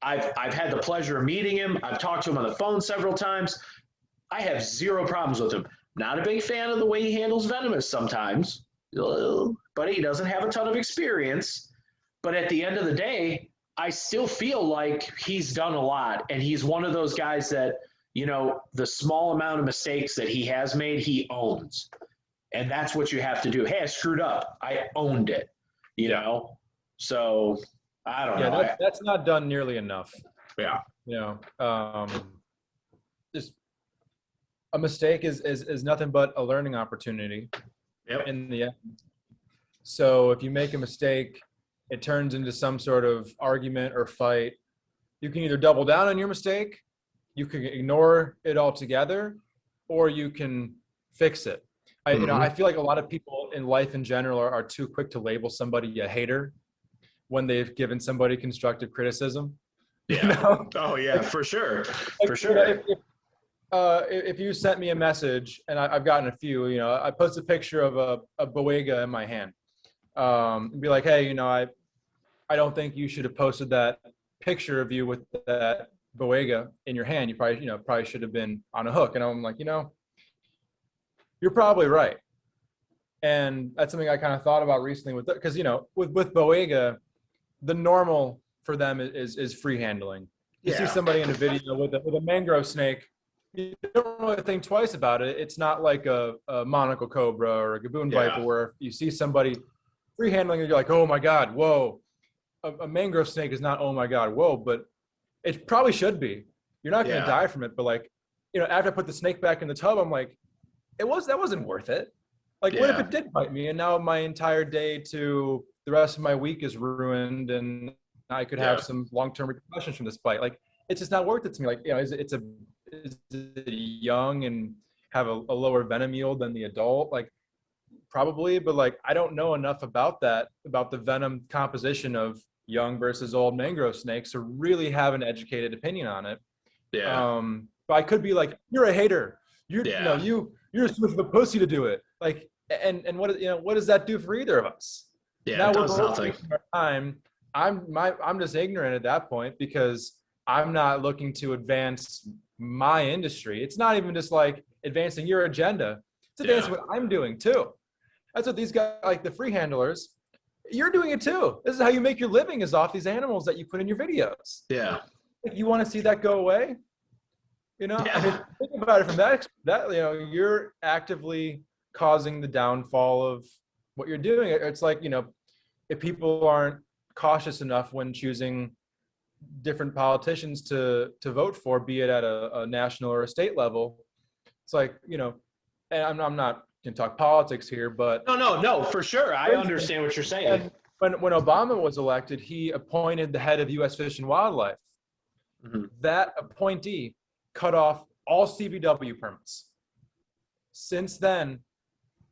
I've had the pleasure of meeting him. I've talked to him on the phone several times. I have zero problems with him. Not a big fan of the way he handles venomous sometimes, but he doesn't have a ton of experience. But at the end of the day, I still feel like he's done a lot. And he's one of those guys that, you know, the small amount of mistakes that he has made, he owns. And that's what you have to do. Hey, I screwed up. I owned it, you know? So I don't know. That's not done nearly enough. Yeah. You know, just a mistake is nothing but a learning opportunity. Yep. In the end. So if you make a mistake, it turns into some sort of argument or fight. You can either double down on your mistake, you can ignore it altogether, or you can fix it. You know, I feel like a lot of people in life in general are too quick to label somebody a hater when they've given somebody constructive criticism. Yeah. You know? Oh yeah, for sure. Like, For sure. You know, if you sent me a message, and I've gotten a few, you know, I post a picture of a boega in my hand, and be like, hey, you know, I don't think you should have posted that picture of you with that boega in your hand. You probably should have been on a hook. And I'm like, you know, you're probably right. And that's something I kind of thought about recently because, you know, with boega, the normal for them is free handling. You see somebody in a video with a mangrove snake, you don't really think twice about it. It's not like a monocle cobra or a gaboon viper where you see somebody free handling and you're like, oh my God, whoa. A mangrove snake is not, oh my God, whoa, but it probably should be. You're not going to die from it. But like, you know, after I put the snake back in the tub, I'm like, that wasn't worth it. Like, what if it did bite me? And now my entire day to the rest of my week is ruined and I could have some long-term repercussions from this bite. Like, it's just not worth it to me. Like, you know, is it young and have a lower venom yield than the adult? Like, probably, but like, I don't know enough about the venom composition of young versus old mangrove snakes to really have an educated opinion on it. Yeah. But I could be like, you're a hater. You know, you're supposed to be a pussy to do it. Like, and what, you know, what does that do for either of us? Yeah. Now it we're does both nothing. wasting our time. I'm just ignorant at that point because I'm not looking to advance my industry. It's not even just like advancing your agenda. It's advancing what I'm doing too. That's what these guys, like the free handlers, you're doing it too. This is how you make your living, is off these animals that you put in your videos. Yeah. You want to see that go away? You know, I mean, think about it from that, you know, you're actively causing the downfall of what you're doing. It's like, you know, if people aren't cautious enough when choosing different politicians to vote for, be it at a national or a state level, it's like, you know, and I'm not going to talk politics here, but No, for sure. I understand what you're saying. When Obama was elected, he appointed the head of U.S. Fish and Wildlife. That appointee cut off all CBW permits. Since then,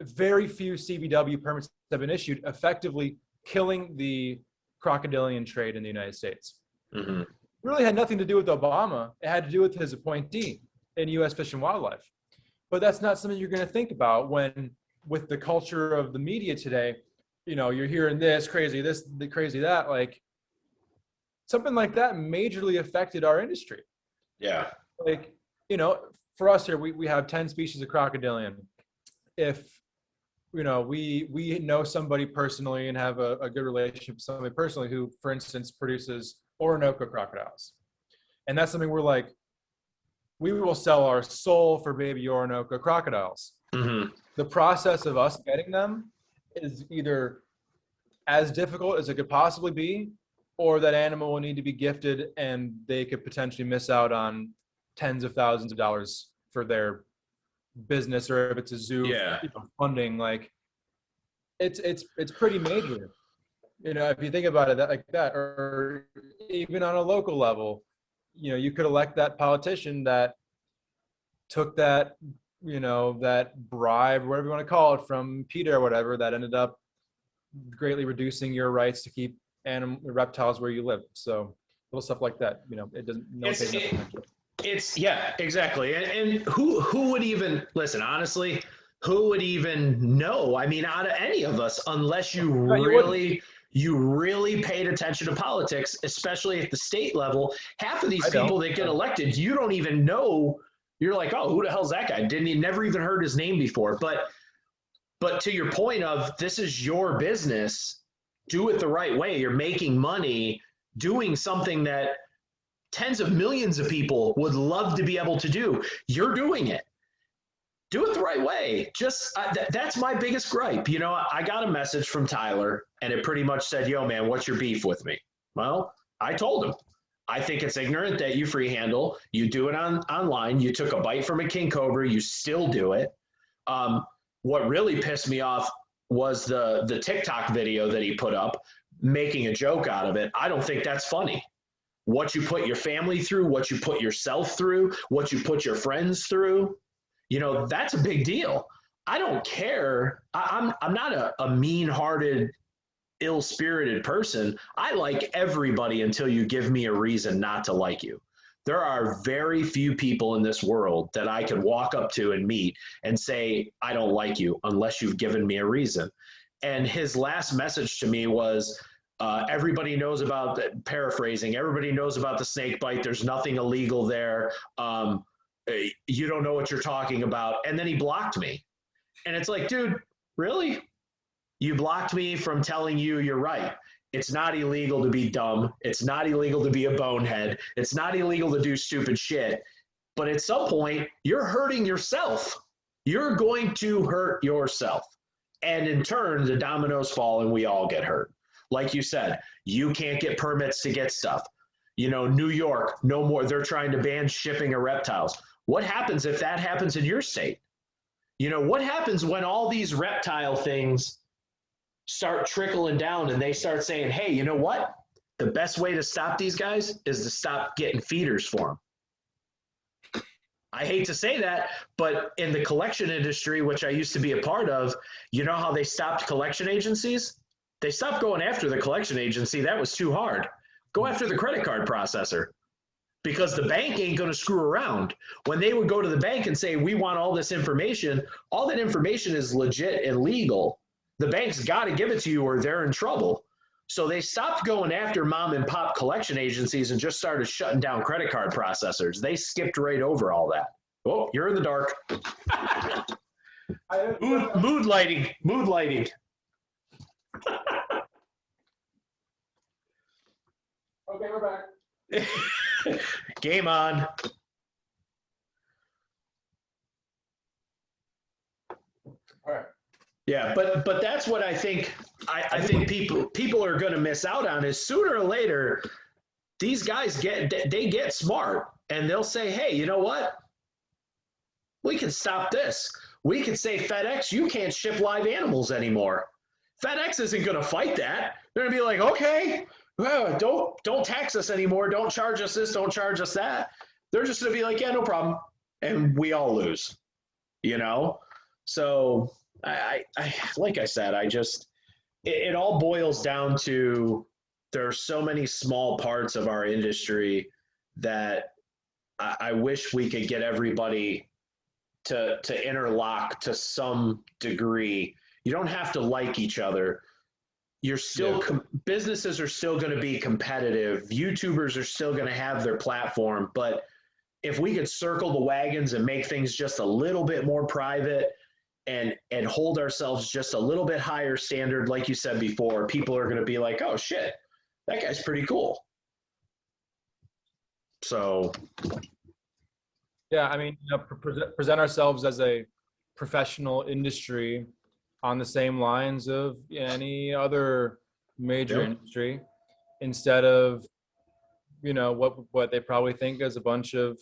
very few CBW permits have been issued, effectively killing the crocodilian trade in the United States. It really had nothing to do with Obama. It had to do with his appointee in U.S. Fish and Wildlife. But that's not something you're going to think about when, with the culture of the media today, you know, you're hearing this, crazy that, like, something like that majorly affected our industry. Yeah. Like, you know, for us here, we have 10 species of crocodilian. If, you know, we know somebody personally and have a good relationship with somebody personally who, for instance, produces Orinoco crocodiles. And that's something we're like, we will sell our soul for baby Orinoco crocodiles. The process of us getting them is either as difficult as it could possibly be, or that animal will need to be gifted and they could potentially miss out on tens of thousands of dollars for their business, or if it's a zoo, you know, funding. Like, it's pretty major. You know, if you think about it like that, or even on a local level, you know, you could elect that politician that took that, you know, that bribe, whatever you want to call it, from PETA or whatever, that ended up greatly reducing your rights to keep reptiles where you live. So little stuff like that, you know, it doesn't, no one pays enough attention. It's yeah, exactly. And who would even listen, honestly, who would even know? I mean, out of any of us, unless you really paid attention to politics, especially at the state level. Half of these people that get elected, you don't even know. You're like, oh, who the hell's that guy? Never even heard his name before. But to your point of, this is your business, do it the right way. You're making money doing something that tens of millions of people would love to be able to do. You're doing it. Do it the right way. Just that's my biggest gripe. You know, I got a message from Tyler, and it pretty much said, yo, man, what's your beef with me? Well, I told him, I think it's ignorant that you free handle. You do it online. You took a bite from a king cobra. You still do it. What really pissed me off was the TikTok video that he put up, making a joke out of it. I don't think that's funny. What you put your family through, what you put yourself through, what you put your friends through, you know, that's a big deal. I don't care. I'm not a mean-hearted, ill-spirited person. I like everybody until you give me a reason not to like you. There are very few people in this world that I could walk up to and meet and say, I don't like you unless you've given me a reason. And his last message to me was, everybody knows about, paraphrasing, everybody knows about the snake bite. There's nothing illegal there. You don't know what you're talking about. And then he blocked me. And it's like, dude, really? You blocked me from telling you you're right. It's not illegal to be dumb. It's not illegal to be a bonehead. It's not illegal to do stupid shit. But at some point, you're hurting yourself. You're going to hurt yourself. And in turn, the dominoes fall and we all get hurt. Like you said, you can't get permits to get stuff. You know, New York, no more. They're trying to ban shipping of reptiles. What happens if that happens in your state? You know, what happens when all these reptile things start trickling down and they start saying, hey, you know what? The best way to stop these guys is to stop getting feeders for them. I hate to say that, but in the collection industry, which I used to be a part of, you know how they stopped collection agencies? They stopped going after the collection agency. That was too hard. Go after the credit card processor, because the bank ain't going to screw around. When they would go to the bank and say, we want all this information, all that information is legit and legal. The bank's got to give it to you or they're in trouble. So they stopped going after mom and pop collection agencies and just started shutting down credit card processors. They skipped right over all that. Oh, you're in the dark. Mood lighting. Okay, we're back. Game on. All right. Yeah, but that's what I think. I think people are going to miss out on is sooner or later, these guys get smart and they'll say, hey, you know what? We can stop this. We could say, FedEx, you can't ship live animals anymore. FedEx isn't going to fight that. They're going to be like, okay, well, don't tax us anymore. Don't charge us this. Don't charge us that. They're just going to be like, yeah, no problem. And we all lose, you know? So I like I said, it all boils down to, there are so many small parts of our industry that I wish we could get everybody to interlock to some degree. You don't have to like each other. You're still businesses are still going to be competitive. YouTubers are still going to have their platform, but if we could circle the wagons and make things just a little bit more private and hold ourselves just a little bit higher standard, like you said before, people are going to be like, oh shit, that guy's pretty cool. So yeah, I mean, you know, present ourselves as a professional industry on the same lines of any other major industry, instead of, you know, what they probably think is a bunch of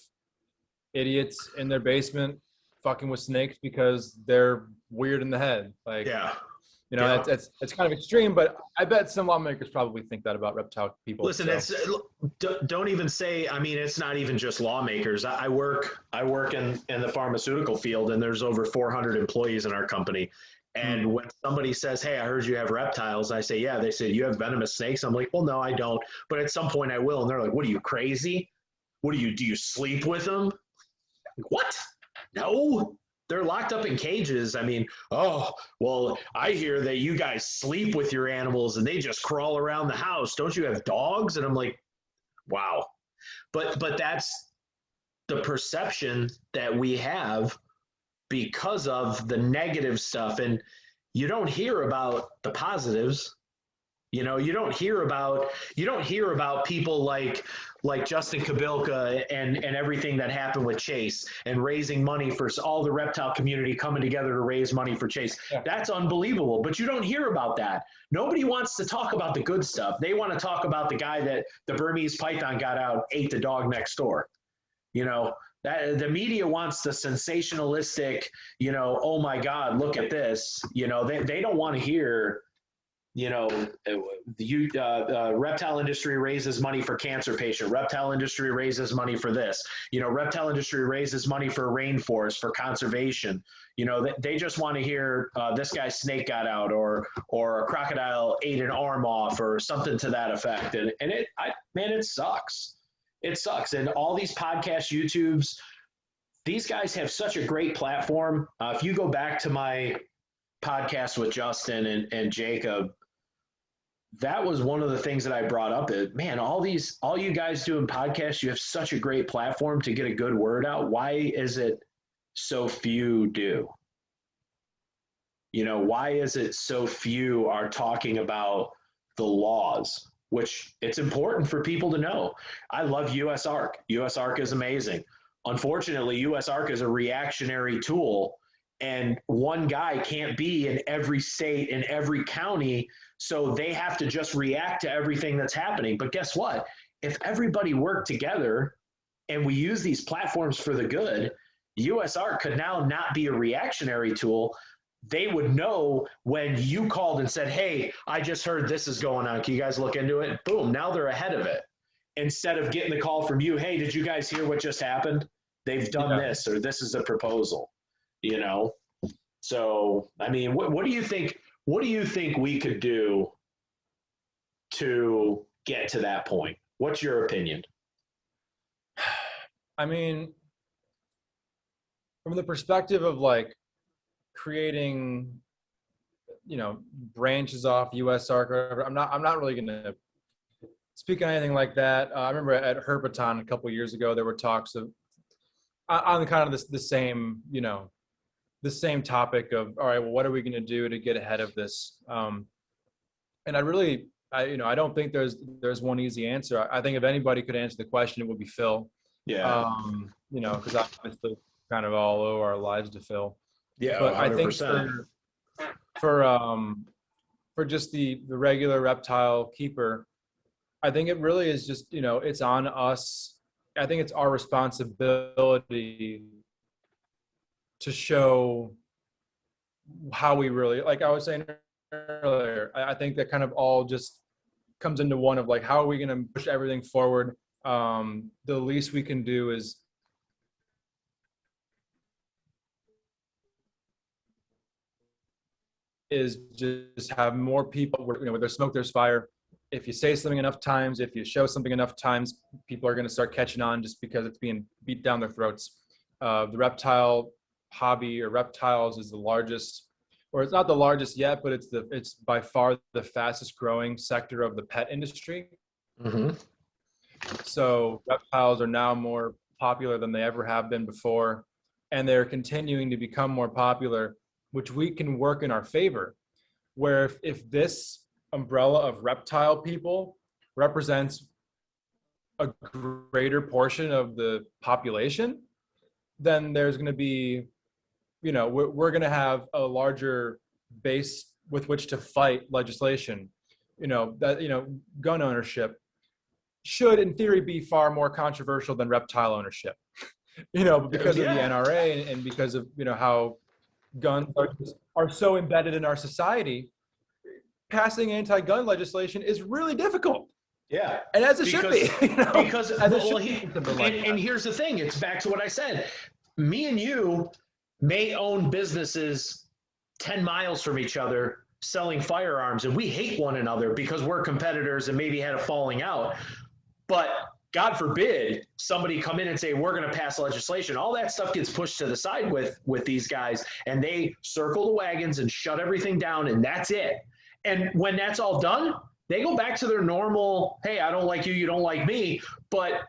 idiots in their basement fucking with snakes because they're weird in the head. Like, yeah, You know, Yeah. it's kind of extreme, but I bet some lawmakers probably think that about reptile people. Listen, so. it's don't even say. I mean, it's not even just lawmakers. I work in the pharmaceutical field, and there's over 400 employees in our company. And when somebody says, "Hey, I heard you have reptiles," I say, "Yeah." They say, "You have venomous snakes?" I'm like, "Well, no, I don't, but at some point I will." And they're like, "What are you, crazy? What do you sleep with them?" Like, what? No, they're locked up in cages. I mean, oh, well, I hear that you guys sleep with your animals and they just crawl around the house. Don't you have dogs? And I'm like, wow. But that's the perception that we have because of the negative stuff. And you don't hear about the positives. You know, you don't hear about people like Justin Kabilka and everything that happened with Chase and raising money for all the reptile community coming together to raise money for Chase. Yeah. That's unbelievable, but you don't hear about that. Nobody wants to talk about the good stuff. They want to talk about the guy that the Burmese python got out, ate the dog next door. You know, that the media wants the sensationalistic, you know, oh my God, look at this. You know, they don't want to hear, you know, the reptile industry raises money for cancer patient. Reptile industry raises money for this. You know, reptile industry raises money for rainforest, for conservation. You know, they just want to hear this guy's snake got out, or a crocodile ate an arm off, or something to that effect. And man, it sucks. It sucks. And all these podcasts, YouTubes, these guys have such a great platform. If you go back to my podcast with Justin and Jacob, that was one of the things that I brought up. Is, man, all you guys doing podcasts, you have such a great platform to get a good word out. Why is it so few do? You know, why is it so few are talking about the laws, which it's important for people to know? I love US ARC. US ARC is amazing. Unfortunately, US ARC is a reactionary tool, and one guy can't be in every state, in every county, so they have to just react to everything that's happening. But guess what? If everybody worked together and we use these platforms for the good, US ARC could now not be a reactionary tool. They would know when you called and said, "Hey, I just heard this is going on. Can you guys look into it?" Boom, now they're ahead of it. Instead of getting the call from you, "Hey, did you guys hear what just happened? They've done this, or this is a proposal," you know? So, I mean, what do you think? What do you think we could do to get to that point? What's your opinion? I mean, from the perspective of like creating, you know, branches off US ARC, or whatever, I'm not really gonna speak on anything like that. I remember at Herpaton a couple of years ago, there were talks of on kind of the same, you know, the same topic of, all right, well, what are we going to do to get ahead of this? And I don't think there's one easy answer. I think if anybody could answer the question, it would be Phil. Yeah. You know, because obviously kind of all owe our lives to Phil. Yeah, But 100%. I think for just the regular reptile keeper, I think it really is just, you know, it's on us. I think it's our responsibility to show how we really, like I was saying earlier, I think that kind of all just comes into one of like, how are we going to push everything forward? The least we can do is just have more people, you know, where there's smoke, there's fire. If you say something enough times, if you show something enough times, people are going to start catching on just because it's being beat down their throats. The reptile hobby, or reptiles, is the largest, or it's not the largest yet, but it's by far the fastest growing sector of the pet industry. Mm-hmm. So reptiles are now more popular than they ever have been before, and they're continuing to become more popular, which we can work in our favor. Where if this umbrella of reptile people represents a greater portion of the population, then there's going to be, you know, we're going to have a larger base with which to fight legislation. You know, that, you know, gun ownership should in theory be far more controversial than reptile ownership. You know, because of the NRA and because of, you know, how guns are so embedded in our society. passing anti-gun legislation is really difficult. Yeah. And as it should be. Because and here's the thing, it's back to what I said. Me and you may own businesses 10 miles from each other selling firearms, and we hate one another because we're competitors and maybe had a falling out. But God forbid somebody come in and say, we're going to pass legislation. All that stuff gets pushed to the side with these guys, and they circle the wagons and shut everything down, and that's it. And when that's all done, they go back to their normal, hey, I don't like you, you don't like me. But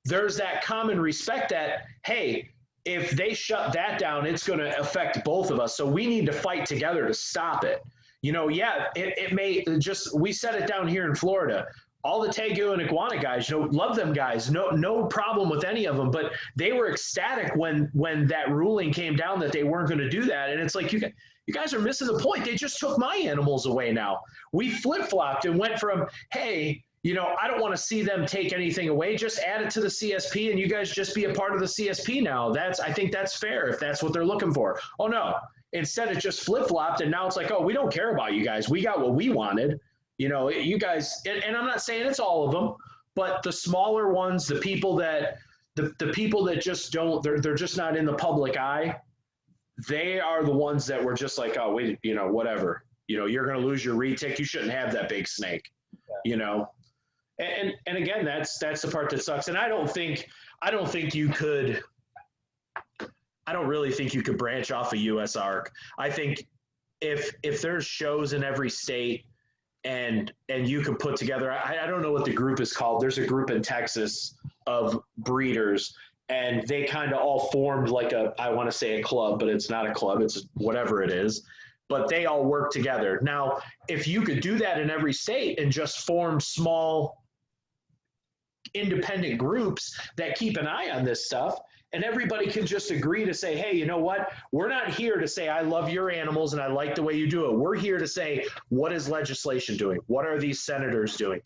there's that common respect that, hey, if they shut that down, it's going to affect both of us. So we need to fight together to stop it. It may just, we set it down here in Florida. All the tegu and iguana guys, love them guys, no problem with any of them, but they were ecstatic when that ruling came down that they weren't going to do that. And it's like, you guys are missing the point. They just took my animals away now. We flip-flopped and went from, hey, I don't want to see them take anything away. Just add it to the CSP and you guys just be a part of the CSP now. I think that's fair if that's what they're looking for. Oh, no. Instead, it just flip-flopped, and now it's like, oh, we don't care about you guys. We got what we wanted. You guys, and I'm not saying it's all of them, but the smaller ones, the people that just don't, they're just not in the public eye. They are the ones that were just like, oh, whatever. You're going to lose your retic. You shouldn't have that big snake. And again, that's the part that sucks. And I don't really think you could branch off a US ARC. I think if there's shows in every state and you can put together, I don't know what the group is called. There's a group in Texas of breeders, and they kind of all formed like I want to say a club, but it's not a club. It's whatever it is. But they all work together. Now, if you could do that in every state and just form small independent groups that keep an eye on this stuff, and everybody can just agree to say, hey, you know what? We're not here to say, I love your animals and I like the way you do it. We're here to say, what is legislation doing? What are these senators doing?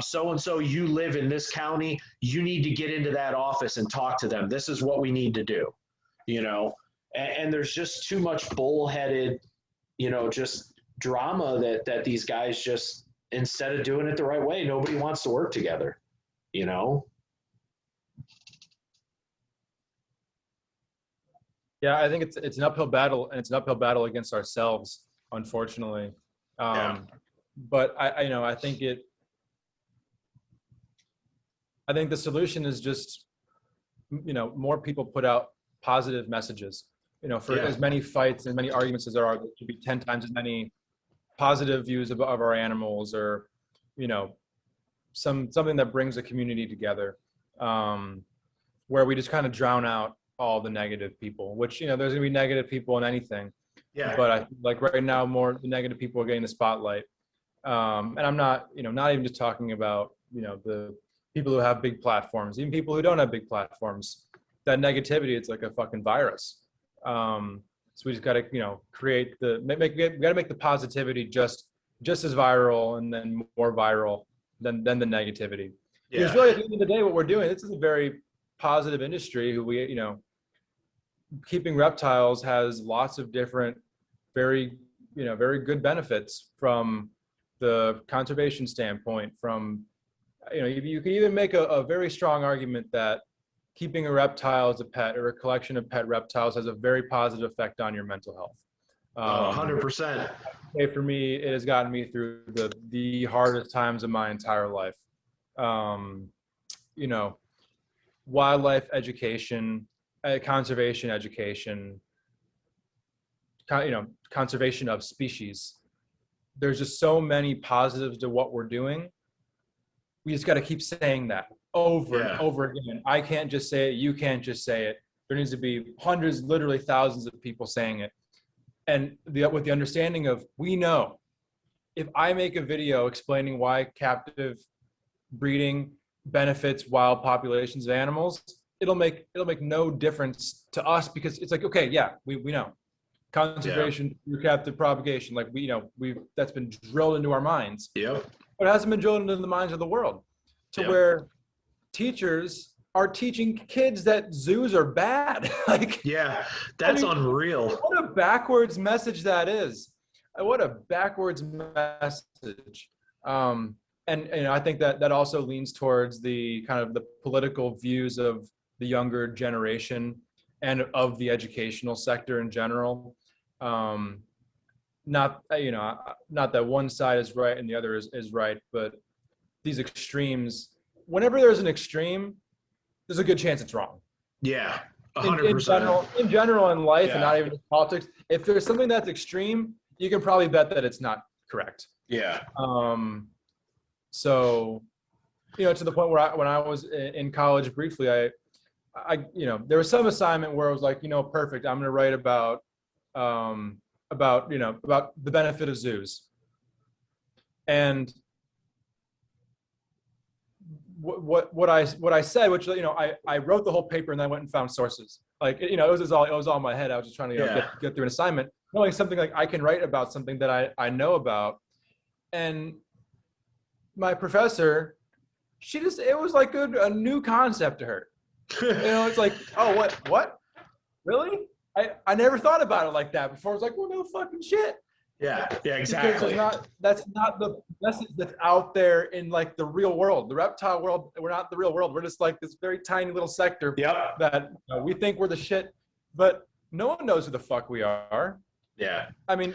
So-and-so, you live in this county. You need to get into that office and talk to them. This is what we need to do, And there's just too much bullheaded, just drama that these guys just, instead of doing it the right way, nobody wants to work together, Yeah, I think it's an uphill battle, and it's an uphill battle against ourselves, unfortunately. But I think the solution is just, more people put out positive messages. For as many fights and many arguments as there are, there should be 10 times as many positive views of our animals, or, something that brings the community together, where we just kind of drown out all the negative people, which, there's going to be negative people in anything. Yeah. But like right now, more the negative people are getting the spotlight. And I'm not, not even just talking about, the people who have big platforms, even people who don't have big platforms. That negativity, it's like a fucking virus. So we just got to, create we got to make the positivity just as viral, and then more viral than the negativity. Yeah. Because really, at the end of the day, what we're doing, this is a very positive industry who we, keeping reptiles has lots of different, very good benefits from the conservation standpoint. From, you can even make a very strong argument that keeping a reptile as a pet, or a collection of pet reptiles, has a very positive effect on your mental health. 100%. For me, it has gotten me through the hardest times of my entire life. Wildlife education, conservation education, conservation of species. There's just so many positives to what we're doing. We just got to keep saying that over and over again. I can't just say it. You can't just say it. There needs to be hundreds, literally thousands of people saying it. And with the understanding of, we know if I make a video explaining why captive breeding benefits wild populations of animals, it'll make no difference to us, because it's like, okay, yeah, we know conservation through captive propagation, like that's been drilled into our minds. Yep. But it hasn't been drilled into the minds of the world, to where teachers are teaching kids that zoos are bad. That's unreal. What a backwards message that is. what a backwards message. And I think that also leans towards the kind of the political views of the younger generation and of the educational sector in general. Not not that one side is right and the other is right, but these extremes, whenever there's an extreme, there's a good chance it's wrong. Yeah, In 100%. general in life, and Yeah. not even in politics, if there's something that's extreme, you can probably bet that it's not correct. Yeah. So, to the point where when I was in college briefly, there was some assignment where I was like, perfect, I'm going to write about the benefit of zoos. And what I said, which, I wrote the whole paper and then I went and found sources. Like, it was all in my head. I was just trying to get through an assignment, knowing something like I can write about something that I know about. And my professor, it was like a new concept to her. It's like, oh, what? Really? I never thought about it like that before. I was like, well, no fucking shit. Yeah, exactly. Because that's not the message that's out there in like the real world. The reptile world, we're not the real world. We're just like this very tiny little sector that we think we're the shit, but no one knows who the fuck we are. Yeah. I mean,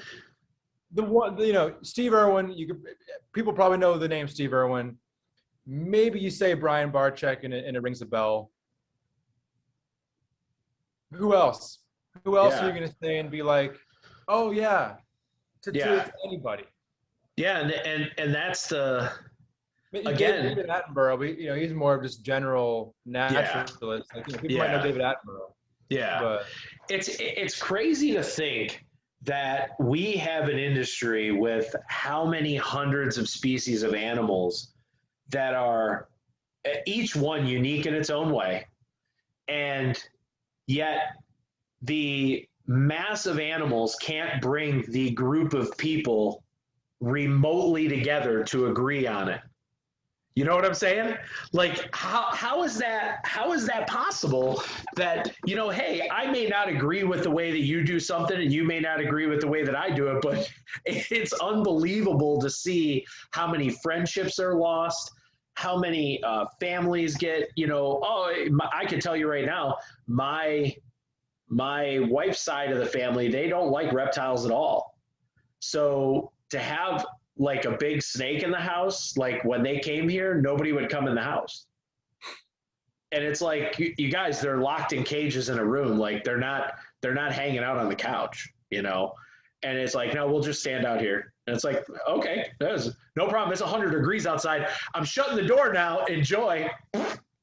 Steve Irwin, people probably know the name Steve Irwin. Maybe you say Brian Barczyk and it rings a bell. Who else? Who else are you going to say and be like, oh yeah, to anybody? Yeah, and that's the again David Attenborough. He's more of just general naturalist. Like, people might know David Attenborough. Yeah, but it's crazy to think that we have an industry with how many hundreds of species of animals that are each one unique in its own way, and yet the mass of animals can't bring the group of people remotely together to agree on it. You know what I'm saying? Like, how is that possible that, hey, I may not agree with the way that you do something and you may not agree with the way that I do it, but it's unbelievable to see how many friendships are lost, how many families get, I can tell you right now, my wife's side of the family, they don't like reptiles at all. So to have like a big snake in the house, like when they came here, nobody would come in the house. And it's like, you guys, they're locked in cages in a room. Like they're not hanging out on the couch, and it's like, no, we'll just stand out here. And it's like, okay, there's no problem. It's 100 degrees outside. I'm shutting the door now. Enjoy.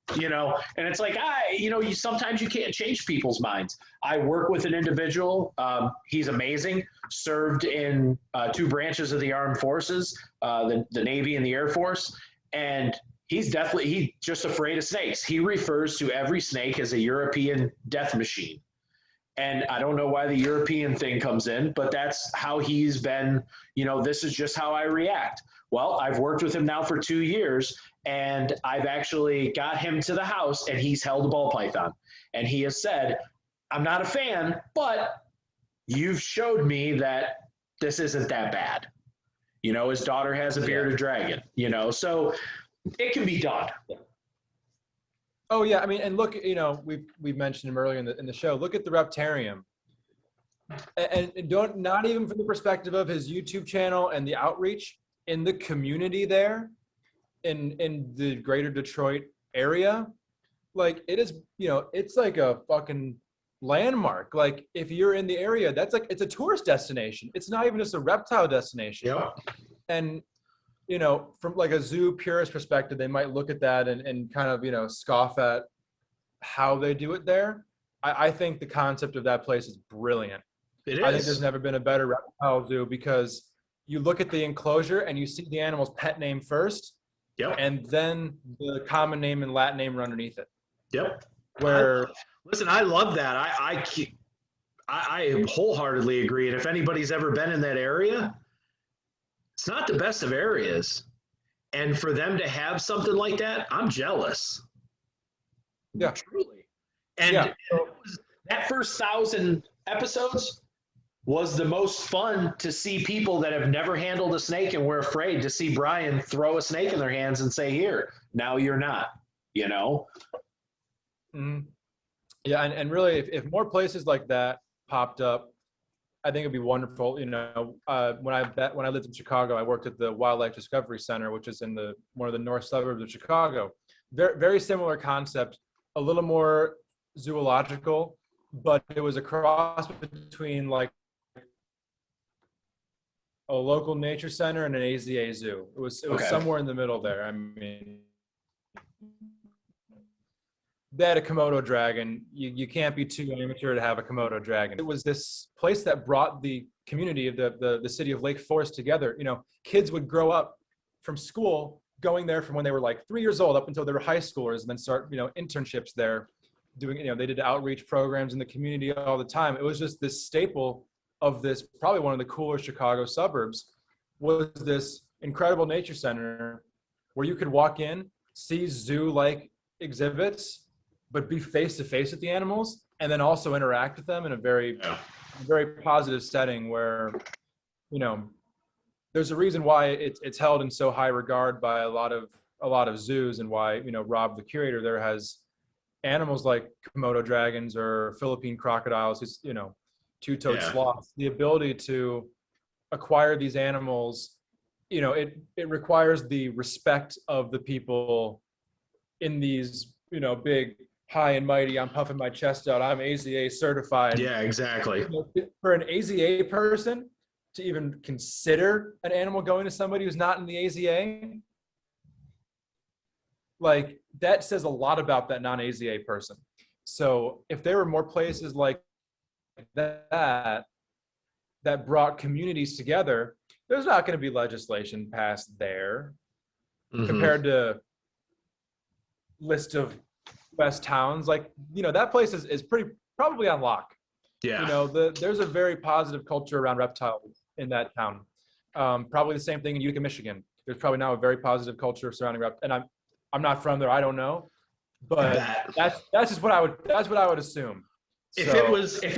And it's like, sometimes you can't change people's minds. I work with an individual. He's amazing. Served in 2 branches of the armed forces, the Navy and the Air Force. And he's just afraid of snakes. He refers to every snake as a European death machine. And I don't know why the European thing comes in, but that's how he's been, this is just how I react. Well, I've worked with him now for 2 years, and I've actually got him to the house, and he's held a ball python. And he has said, I'm not a fan, but you've showed me that this isn't that bad. His daughter has a bearded dragon, so it can be done. Oh yeah, I mean, and look, we've mentioned him earlier in the show. Look at the Reptarium, and not even from the perspective of his YouTube channel and the outreach in the community there, in the greater Detroit area. Like, it is, it's like a fucking landmark. Like, if you're in the area, that's like, it's a tourist destination. It's not even just a reptile destination. Yeah. And from like a zoo purist perspective, they might look at that and kind of, scoff at how they do it there. I think the concept of that place is brilliant. It is. I think there's never been a better reptile zoo, because you look at the enclosure and you see the animal's pet name first. Yep. And then the common name and Latin name are underneath it. Yep. Listen, I love that. I wholeheartedly agree. And if anybody's ever been in that area, it's not the best of areas. And for them to have something like that, I'm jealous. Yeah. Truly. And that first 1,000 episodes, was the most fun to see people that have never handled a snake and were afraid to see Brian throw a snake in their hands and say, here, now you're not, you know? Mm-hmm. Yeah, and really, if more places like that popped up, I think it'd be wonderful. You know, when I lived in Chicago, I worked at the Wildlife Discovery Center, which is in one of the north suburbs of Chicago. Very very similar concept, a little more zoological, but it was a cross between like a local nature center and an AZA zoo. It was Okay. somewhere in the middle there. I mean, they had a Komodo dragon. You can't be too amateur to have a Komodo dragon. It was this place that brought the community of the city of Lake Forest together. You know, kids would grow up from school going there from when they were like 3 years old up until they were high schoolers, and then start, you know, internships there, doing, you know, they did outreach programs in the community all the time. It was just this staple of this, probably one of the cooler Chicago suburbs, was this incredible nature center where you could walk in, see zoo-like exhibits, but be face to face with the animals, and then also interact with them in a very positive setting where, you know, there's a reason why it's held in so high regard by a lot of zoos, and why, you know, Rob, the curator there, has animals like Komodo dragons or Philippine crocodiles, who's, you know, two-toed sloths. The ability to acquire these animals, you know, it requires the respect of the people in these, you know, big, high and mighty, I'm puffing my chest out, I'm AZA certified. Yeah, exactly. You know, for an AZA person to even consider an animal going to somebody who's not in the AZA, like, that says a lot about that non-AZA person. So if there were more places like that brought communities together, there's not going to be legislation passed there compared to list of West towns. Like, you know, that place is pretty probably on lock. Yeah. You know, there's a very positive culture around reptiles in that town. Probably the same thing in Utica, Michigan. There's probably now a very positive culture surrounding reptiles. And I'm not from there, I don't know, but that's just what I would assume. If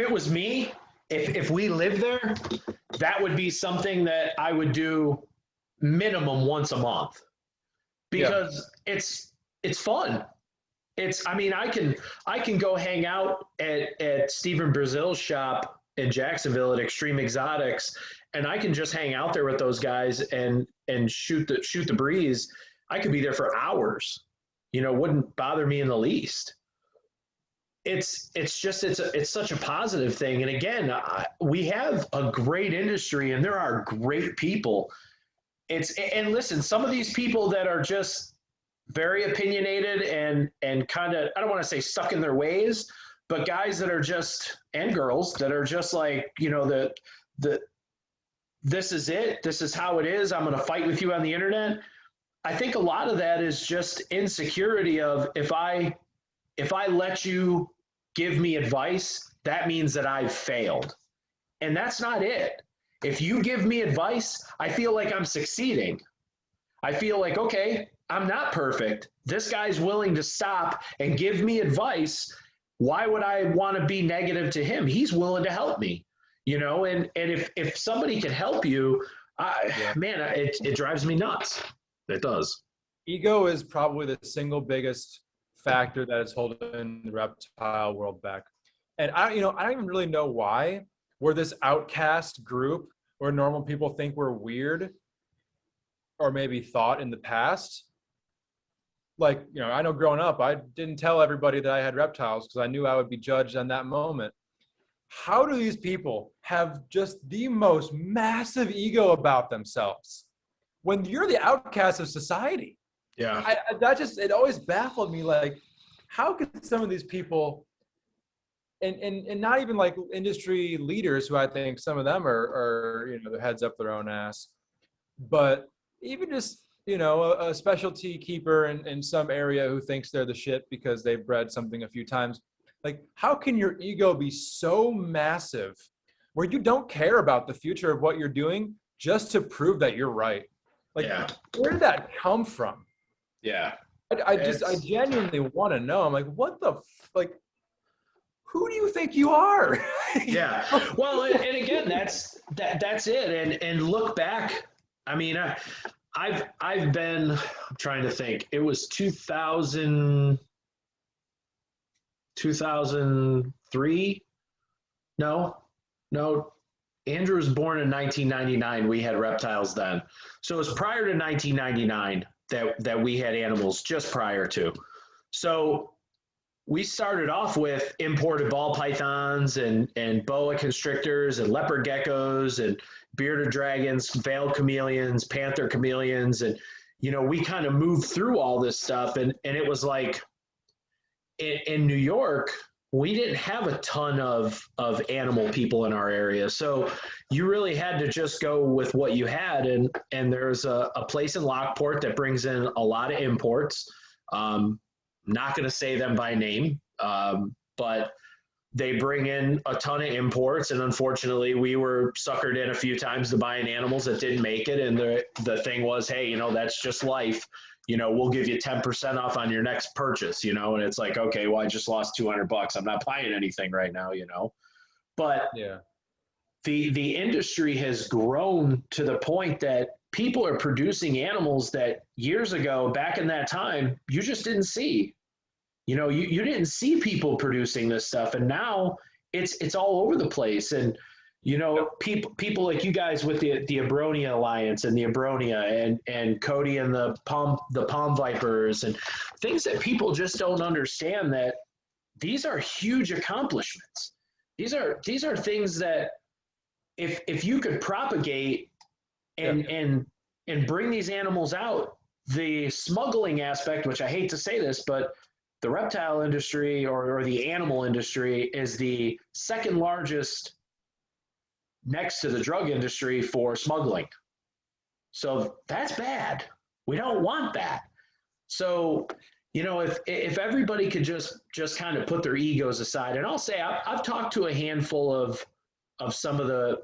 it was me, if we lived there, that would be something that I would do minimum once a month, because it's fun. I mean, I can go hang out at Steven Brazil's shop in Jacksonville at Extreme Exotics, and I can just hang out there with those guys and shoot the breeze. I could be there for hours. You know, wouldn't bother me in the least. It's such a positive thing. And again, we have a great industry, and there are great people. And listen, some of these people that are just very opinionated and kind of, I don't want to say stuck in their ways, but guys that are just, and girls that are just like, you know, this is it. This is how it is. I'm going to fight with you on the internet. I think a lot of that is just insecurity of, if I let you give me advice, that means that I've failed. And that's not it. If you give me advice, I feel like I'm succeeding. I feel like, okay, I'm not perfect. This guy's willing to stop and give me advice. Why would I want to be negative to him? He's willing to help me, you know? And if somebody can help you, man, it drives me nuts. It does. Ego is probably the single biggest factor that is holding the reptile world back. And I don't even really know why. We're this outcast group where normal people think we're weird, or maybe thought in the past. Like, you know, I know growing up, I didn't tell everybody that I had reptiles because I knew I would be judged on that moment. How do these people have just the most massive ego about themselves when you're the outcast of society? Yeah. It always baffled me. Like, how could some of these people, and not even like industry leaders, who I think some of them are you know, their heads up their own ass, but even just, you know, a specialty keeper in some area who thinks they're the shit because they've bred something a few times. Like, how can your ego be so massive where you don't care about the future of what you're doing just to prove that you're right? Like, where did that come from? Yeah. I genuinely want to know. I'm like, who do you think you are? Yeah. Well, and again, that's it. And look back. I mean, I've been, I'm trying to think. It was 2003. No. Andrew was born in 1999. We had reptiles then. So it was prior to 1999 that we had animals, just prior to. So we started off with imported ball pythons and boa constrictors and leopard geckos and bearded dragons, veiled chameleons, panther chameleons. And, we kind of moved through all this stuff. And it was like in New York, we didn't have a ton of animal people in our area. So you really had to just go with what you had. And there's a place in Lockport that brings in a lot of imports. Not going to say them by name, but they bring in a ton of imports. And unfortunately, we were suckered in a few times to buying animals that didn't make it. And the thing was, hey, that's just life. We'll give you 10% off on your next purchase, and it's like, okay, well, I just lost $200. I'm not buying anything right now, but yeah, the industry has grown to the point that people are producing animals that years ago, back in that time, you just didn't see. You didn't see people producing this stuff, and now it's all over the place. And people like you guys with the Abronia Alliance and the Abronia and Cody and the Palm Vipers and things that people just don't understand, that these are huge accomplishments. These are things that if you could propagate and bring these animals out, the smuggling aspect, which I hate to say this, but the reptile industry or the animal industry is the second largest next to the drug industry for smuggling. So that's bad. We don't want that. So, if everybody could just kind of put their egos aside, and I'll say I've talked to a handful of some of the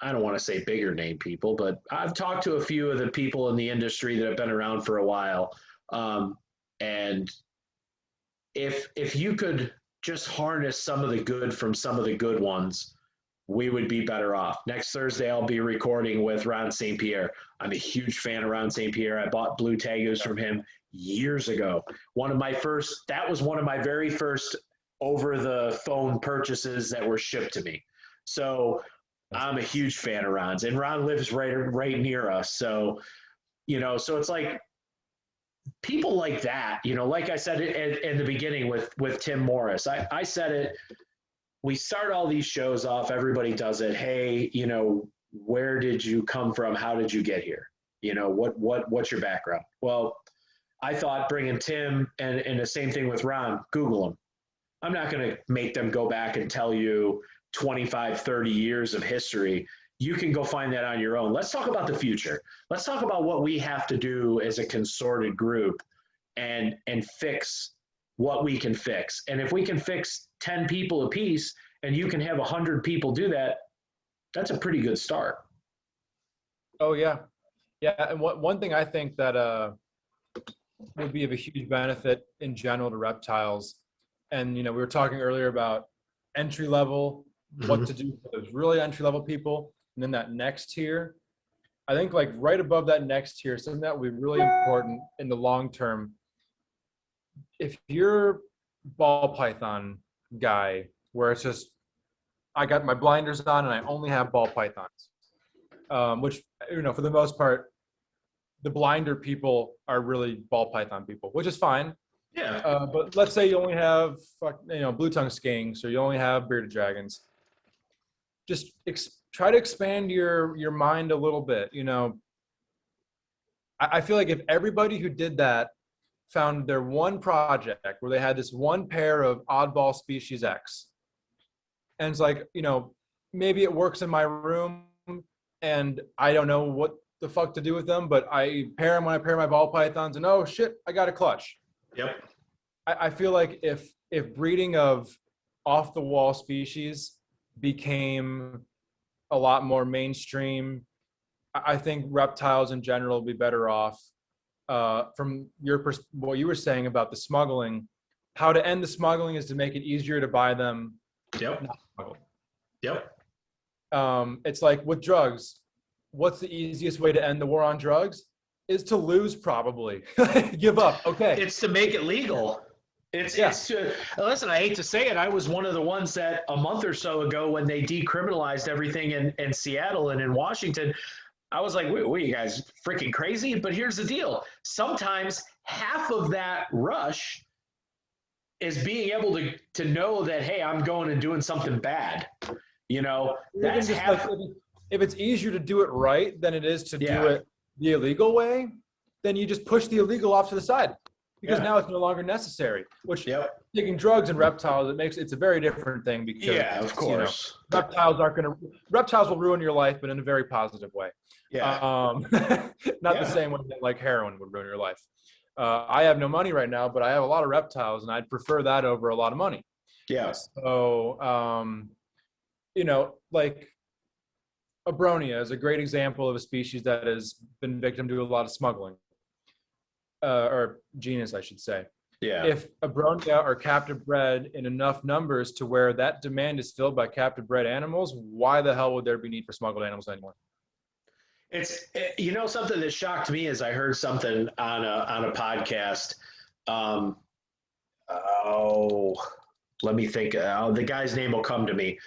I don't want to say bigger name people, but I've talked to a few of the people in the industry that have been around for a while. And if you could just harness some of the good from some of the good ones, we would be better off. Next Thursday, I'll be recording with Ron St. Pierre. I'm a huge fan of Ron St. Pierre. I bought blue tagus from him years ago. That was one of my very first over the phone purchases that were shipped to me. So I'm a huge fan of Ron's, and Ron lives right near us. So, so it's like, people like that, like I said in the beginning with Tim Morris, I said it, we start all these shows off, everybody does it. Hey, where did you come from? How did you get here? What's your background? Well, I thought bringing Tim and the same thing with Ron, Google them. I'm not going to make them go back and tell you 25, 30 years of history. You can go find that on your own. Let's talk about the future. Let's talk about what we have to do as a consorted group and fix what we can fix. And if we can fix 10 people apiece and you can have 100 people do that, that's a pretty good start. Oh yeah. Yeah. And one thing I think that would be of a huge benefit in general to reptiles, and we were talking earlier about entry level, what to do for those really entry level people. And then that next tier, I think like right above that next tier, something that would be really important in the long term. If you're ball python guy, where it's just, I got my blinders on and I only have ball pythons, which, for the most part, the blinder people are really ball python people, which is fine. Yeah. But let's say you only have, blue tongue skinks, or you only have bearded dragons. Just try to expand your mind a little bit. I feel like if everybody who did that found their one project where they had this one pair of oddball species X, and it's like, maybe it works in my room and I don't know what the fuck to do with them, but I pair them when I pair my ball pythons, and oh shit, I got a clutch. Yep. I feel like if breeding of off the wall species became a lot more mainstream, I think reptiles in general will be better off. From what you were saying about the smuggling, how to end the smuggling is to make it easier to buy them. Yep. Not smuggled. Yep. It's like with drugs. What's the easiest way to end the war on drugs? Is to lose, probably. Give up. Okay. It's to make it legal. It's to listen. I hate to say it. I was one of the ones that a month or so ago, when they decriminalized everything in Seattle and in Washington, I was like, "What are you guys freaking crazy?" But here's the deal: sometimes half of that rush is being able to know that, hey, I'm going and doing something bad. You know, that's just half. like, if it's easier to do it right than it is to do it the illegal way, then you just push the illegal off to the side, because now it's no longer necessary. Which taking drugs and reptiles, it's a very different thing, because of course, reptiles will ruin your life, but in a very positive way. Not the same way that like heroin would ruin your life. I have no money right now, but I have a lot of reptiles, and I'd prefer that over a lot of money. So like Abronia is a great example of a species that has been victim to a lot of smuggling, or genus, I should say. If Abronia are captive bred in enough numbers to where that demand is filled by captive bred animals, why the hell would there be need for smuggled animals anymore? It's something that shocked me is I heard something on a podcast. Let me think. The guy's name will come to me.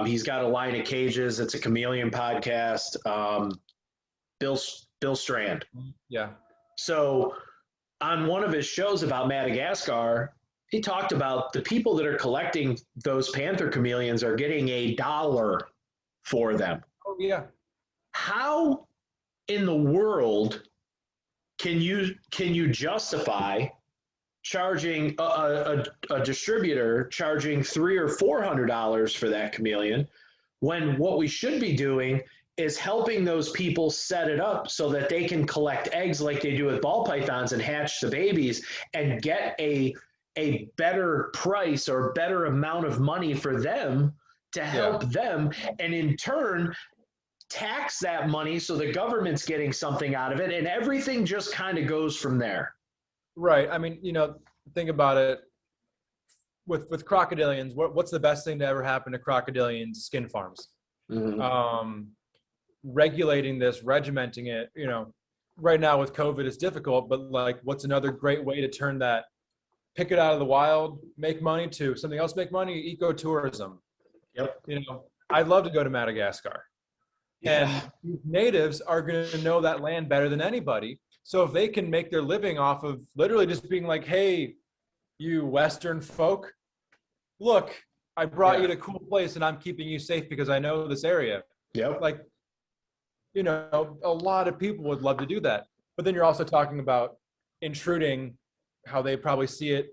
He's got a line of cages. It's a chameleon podcast. Bill Strand. Yeah. So on one of his shows about Madagascar, he talked about the people that are collecting those panther chameleons are getting $1 for them. Oh yeah. How in the world can you justify charging a distributor charging $300 or $400 for that chameleon, when what we should be doing is helping those people set it up so that they can collect eggs like they do with ball pythons and hatch the babies and get a better price or better amount of money for them to help them, and in turn tax that money so the government's getting something out of it, and everything just kind of goes from there. Right. I mean, think about it with crocodilians. What's the best thing to ever happen to crocodilians? Skin farms. Mm-hmm. Regulating this, regimenting it, right now with COVID is difficult, but like, what's another great way to turn that, pick it out of the wild, make money, to something else, make money? Ecotourism. Yep. I'd love to go to Madagascar. And natives are going to know that land better than anybody. So if they can make their living off of literally just being like, hey, you Western folk, look, I brought you to a cool place and I'm keeping you safe because I know this area. Like, a lot of people would love to do that. But then you're also talking about intruding, how they probably see it.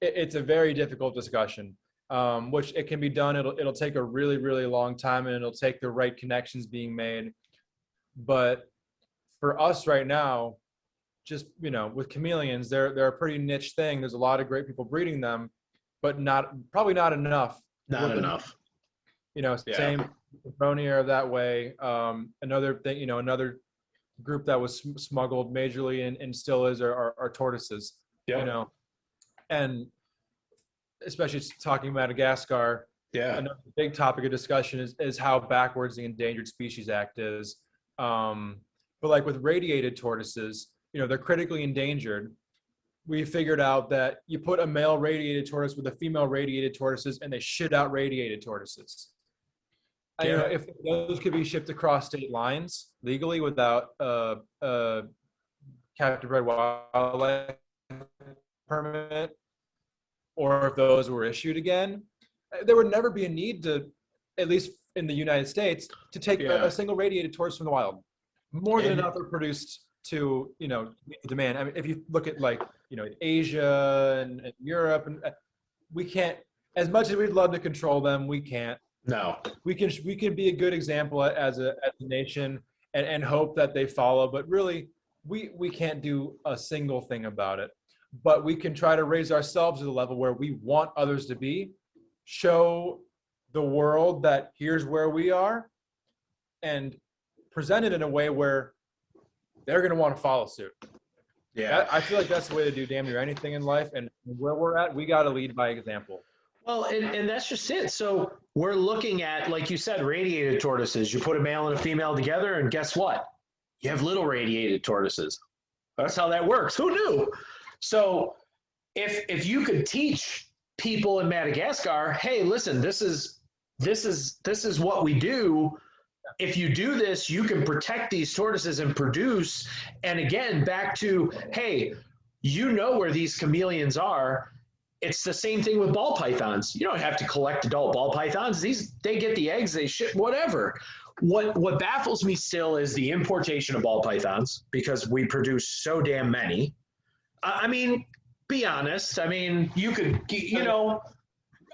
It's a very difficult discussion, which it can be done. It'll take a really, really long time, and it'll take the right connections being made. But for us right now, just, with chameleons, they're a pretty niche thing. There's a lot of great people breeding them, but probably not enough. Not enough. Same Brony are that way. Another thing, another group that was smuggled majorly and still is are tortoises. And especially talking Madagascar. Another big topic of discussion is how backwards the Endangered Species Act is. But like with radiated tortoises, they're critically endangered. We figured out that you put a male radiated tortoise with a female radiated tortoises, and they shit out radiated tortoises. If those could be shipped across state lines legally without captive bred wildlife permit, or if those were issued again, there would never be a need to, at least in the United States, to take a single radiated tortoise from the wild. More than enough are produced to, meet the demand. I mean, if you look at Asia and Europe, and we can't, as much as we'd love to control them, we can't. No. We can be a good example as a nation and hope that they follow, but really we can't do a single thing about it. But we can try to raise ourselves to the level where we want others to be, show the world that here's where we are, and present it in a way where they're going to want to follow suit. Yeah. I feel like that's the way to do damn near anything in life. And where we're at, we got to lead by example. Well, and that's just it. So we're looking at, like you said, radiated tortoises. You put a male and a female together, and guess what? You have little radiated tortoises. That's how that works. Who knew? So if you could teach people in Madagascar, hey, listen, this is what we do. If you do this, you can protect these tortoises and produce. And again, back to, hey, you know where these chameleons are. It's the same thing with ball pythons. You don't have to collect adult ball pythons. They get the eggs, they ship, whatever. What baffles me still is the importation of ball pythons, because we produce so damn many. I mean, be honest. I mean, you could,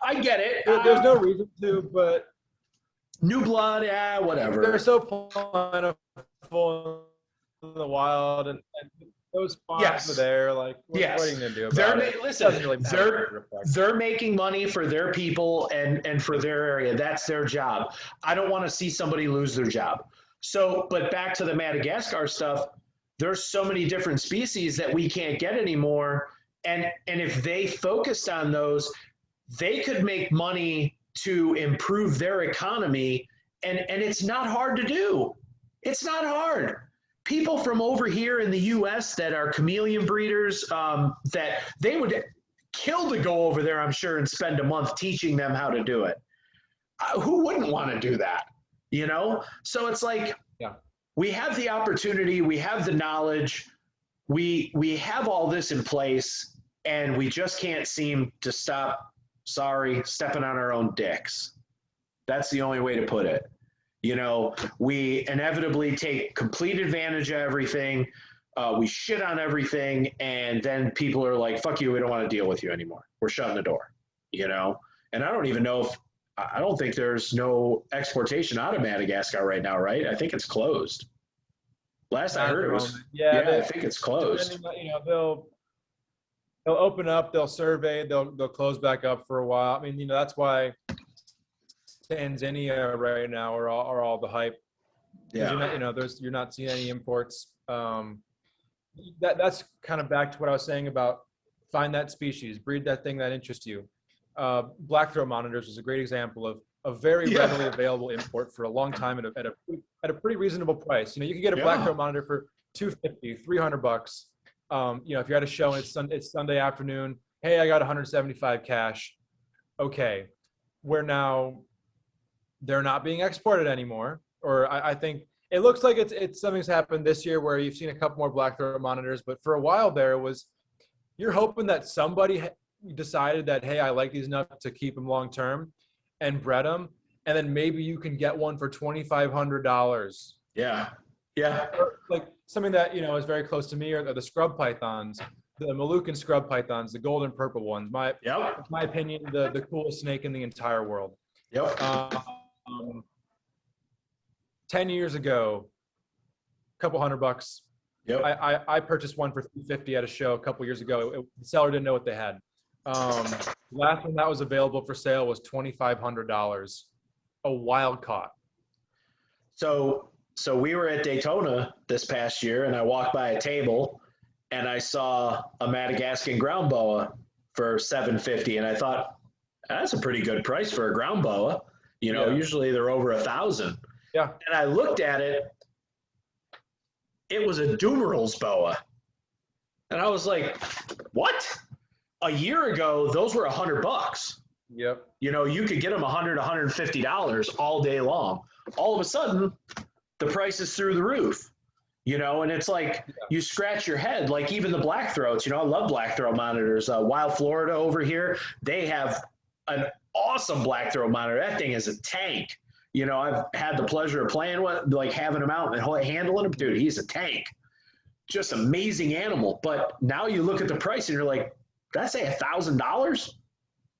I get it. There's no reason to, but new blood, yeah, whatever. They're so plentiful in the wild, and those spots are there. Like, what are you going to do about it? Listen, they're making money for their people and for their area. That's their job. I don't want to see somebody lose their job. So, but back to the Madagascar stuff, there's so many different species that we can't get anymore. And if they focused on those, they could make money to improve their economy. And it's not hard to do. It's not hard. People from over here in the U.S. that are chameleon breeders, that they would kill to go over there, I'm sure, and spend a month teaching them how to do it. Who wouldn't want to do that? So it's like, we have the opportunity, we have the knowledge, we have all this in place, and we just can't seem to stop, stepping on our own dicks. That's the only way to put it. We inevitably take complete advantage of everything. We shit on everything. And then people are like, fuck you, we don't want to deal with you anymore. We're shutting the door, And I don't even know I don't think there's no exportation out of Madagascar right now, right? I think it's closed. Last I heard it was, I think it's closed. They'll open up, they'll survey, they'll close back up for a while. I mean, that's why Tanzania right now are all the hype. Yeah. You're not seeing any imports. That's kind of back to what I was saying about find that species, breed that thing that interests you. Black throat monitors is a great example of a very readily available import for a long time at a pretty reasonable price. You can get a black throat monitor for $250, $300. If you're at a show and it's Sunday afternoon, hey, I got 175 cash. Okay, where now they're not being exported anymore. Or I think it looks like it's something's happened this year where you've seen a couple more black throat monitors, but for a while there you're hoping that somebody decided that, hey, I like these enough to keep them long term and bred them, and then maybe you can get one for $2,500. Yeah. Or like something that is very close to me are the scrub pythons, the Moluccan scrub pythons, the golden purple ones. My opinion, the coolest snake in the entire world. 10 years ago, a couple $100. I purchased one for $350 at a show a couple years ago. The seller didn't know what they had. Last one that was available for sale was $2,500, a wild caught. So we were at Daytona this past year, and I walked by a table, and I saw a Madagascan ground boa for $750, and I thought, that's a pretty good price for a ground boa. Usually they're over $1,000. Yeah. And I looked at it. It was a Dumerals boa. And I was like, what? A year ago, those were $100. Yep. You could get them $100, $150 all day long. All of a sudden, the price is through the roof. And it's like you scratch your head, like even the black throats. I love black throat monitors. Wild Florida over here, they have an awesome black throat monitor. That thing is a tank. I've had the pleasure of playing with, like having him out and handling him. Dude, he's a tank. Just amazing animal. But now you look at the price and you're like, did I say $1,000?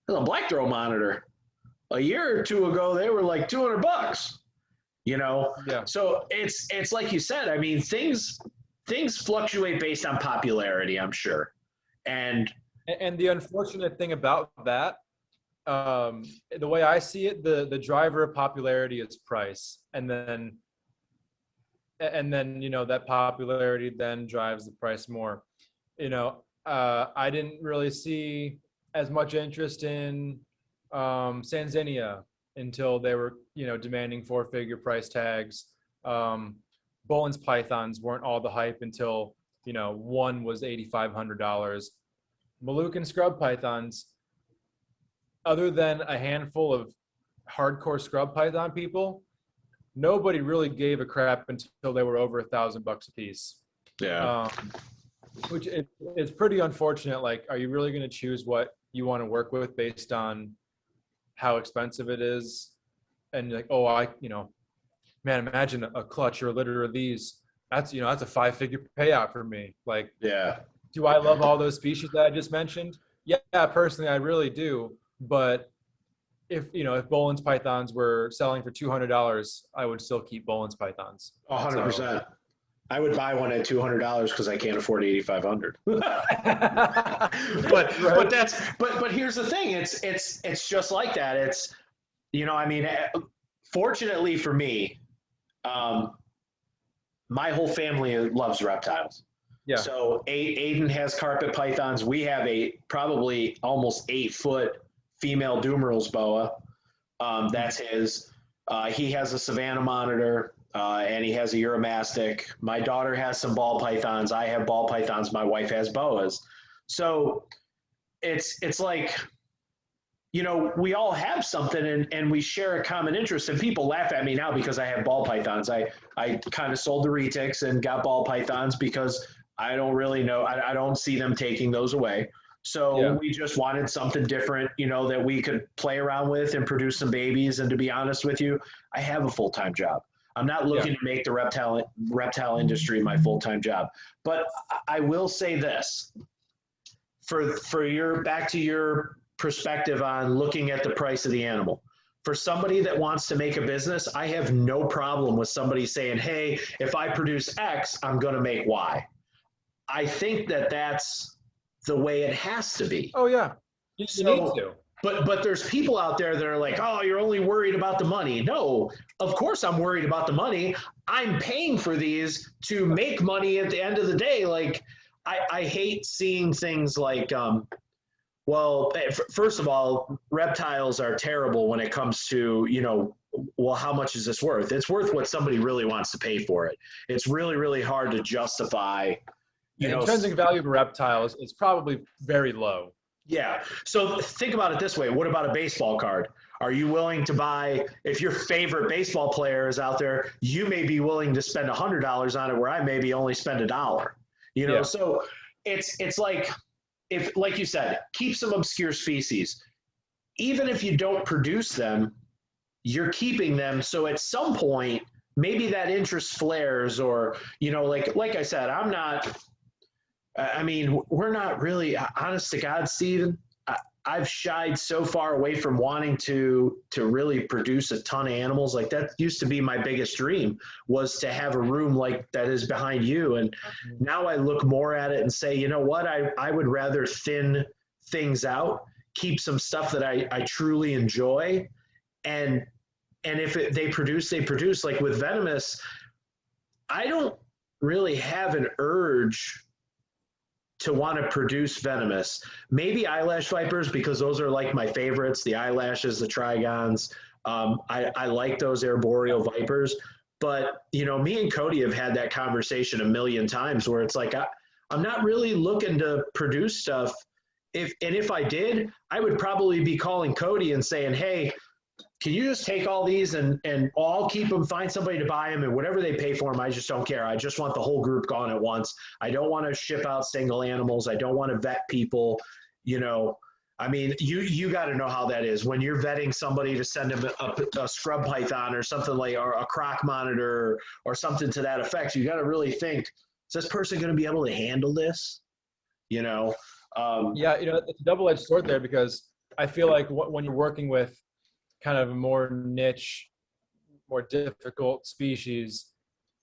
That's a black throat monitor. A year or two ago, they were like $200. Yeah. So it's like you said. I mean, things fluctuate based on popularity, I'm sure. And the unfortunate thing about that, the way I see it, the driver of popularity is price, and then that popularity then drives the price more. I didn't really see as much interest in Sanzinia until they were, demanding four-figure price tags. Bowen's pythons weren't all the hype until, one was $8,500. Moluccan scrub pythons, other than a handful of hardcore scrub python people, nobody really gave a crap until they were over $1,000 a piece. Yeah. Which it's pretty unfortunate. Like, are you really going to choose what you want to work with based on how expensive it is? And like, man, imagine a clutch or a litter of these. That's a 5-figure payout for me. Like, Yeah. Do I love all those species that I just mentioned? Yeah, personally, I really do. But if Bowen's pythons were selling for $200, I would still keep Bowen's pythons. 100%. I would buy one at $200 because I can't afford $8,500. but here's the thing. It's just like that. It's, fortunately for me, my whole family loves reptiles. Yeah. So Aiden has carpet pythons. We have a probably almost 8-foot female Dumerals boa. That's his. He has a Savannah monitor, and he has a Euromastic. My daughter has some ball pythons. I have ball pythons. My wife has boas. So it's like, we all have something and we share a common interest. And people laugh at me now because I have ball pythons. I kind of sold the retics and got ball pythons because I don't really know. I don't see them taking those away. So we just wanted something different, that we could play around with and produce some babies. And to be honest with you, I have a full-time job. I'm not looking to make the reptile industry my full-time job. But I will say this, back to your perspective on looking at the price of the animal. For somebody that wants to make a business, I have no problem with somebody saying, hey, if I produce X, I'm going to make Y. I think that's the way it has to be. Oh yeah, you need to. But there's people out there that are like, oh, you're only worried about the money. No, of course I'm worried about the money. I'm paying for these to make money at the end of the day. Like, I hate seeing things like, first of all, reptiles are terrible when it comes to, how much is this worth? It's worth what somebody really wants to pay for it. It's really, really hard to justify. The intrinsic value of reptiles is probably very low. Yeah. So think about it this way. What about a baseball card? Are you willing to buy, if your favorite baseball player is out there, you may be willing to spend $100 on it where I maybe only spend $1. So it's like, if, like you said, keep some obscure species. Even if you don't produce them, you're keeping them. So at some point, maybe that interest flares or, like I said, we're not really, honest to God, Steven, I've shied so far away from wanting to really produce a ton of animals. Like, that used to be my biggest dream, was to have a room like that is behind you. And now I look more at it and say, you know what, I would rather thin things out, keep some stuff that I truly enjoy. And if they produce, they produce. Like with venomous, I don't really have an urge to want to produce venomous. Maybe eyelash vipers, because those are like my favorites, the eyelashes, the trigons. I like those arboreal vipers. But, me and Cody have had that conversation a million times where it's like, I'm not really looking to produce stuff. If I did, I would probably be calling Cody and saying, hey, can you just take all these and I'll keep them, find somebody to buy them, and whatever they pay for them, I just don't care. I just want the whole group gone at once. I don't want to ship out single animals. I don't want to vet people. You got to know how that is when you're vetting somebody to send them a scrub python or something like, or a croc monitor or something to that effect. You got to really think, is this person going to be able to handle this? It's a double-edged sword there, because I feel like when you're working with kind of a more niche, more difficult species,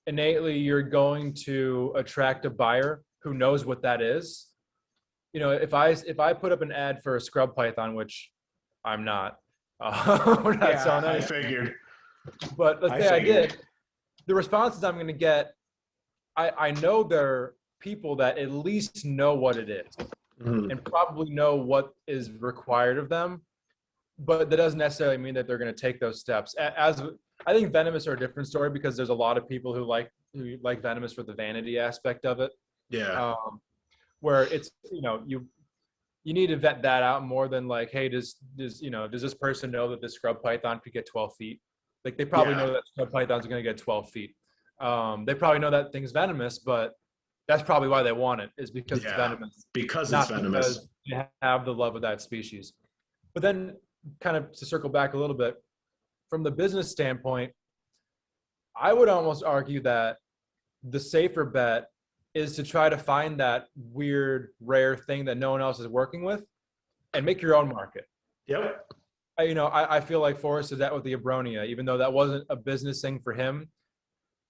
innately you're going to attract a buyer who knows what that is. If I put up an ad for a scrub python, which I'm not, we're not selling I anything. figured. But let's say I did, the responses I'm going to get, I know they're people that at least know what it is Mhm. and probably know what is required of them, but that doesn't necessarily mean that they're going to take those steps. As I think venomous are a different story because there's a lot of people who like venomous for the vanity aspect of it, Yeah. where it's you need to vet that out more than like, hey, does this person know that this scrub python could get 12 feet? Like they probably know that scrub pythons are going to get 12 feet. They probably know that thing's venomous, but that's probably why they want it, is because it's venomous. Because not it's venomous. Because they have the love of that species. But then, kind of to circle back a little bit, from the business standpoint, I would almost argue that the safer bet is to try to find that weird, rare thing that no one else is working with and make your own market. Yep. I feel like Forrest did that with the Abronia, even though that wasn't a business thing for him.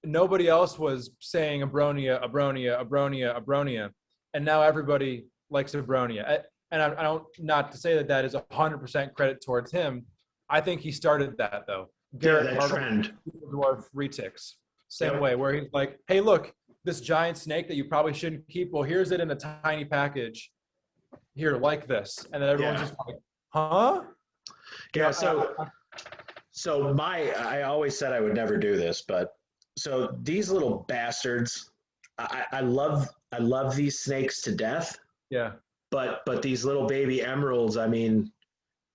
Nobody else was saying Abronia, Abronia, Abronia, Abronia, and now everybody likes Abronia. And I don't, not to say that that is 100% credit towards him. I think he started that though. Garrett that trend. Dwarf retics, same way, where he's like, hey, look, this giant snake that you probably shouldn't keep. Well, here's it in a tiny package. Here, like this, and then everyone's just like, huh? Yeah. So I always said I would never do this, but so these little bastards, I love these snakes to death. Yeah. But these little baby emeralds, I mean,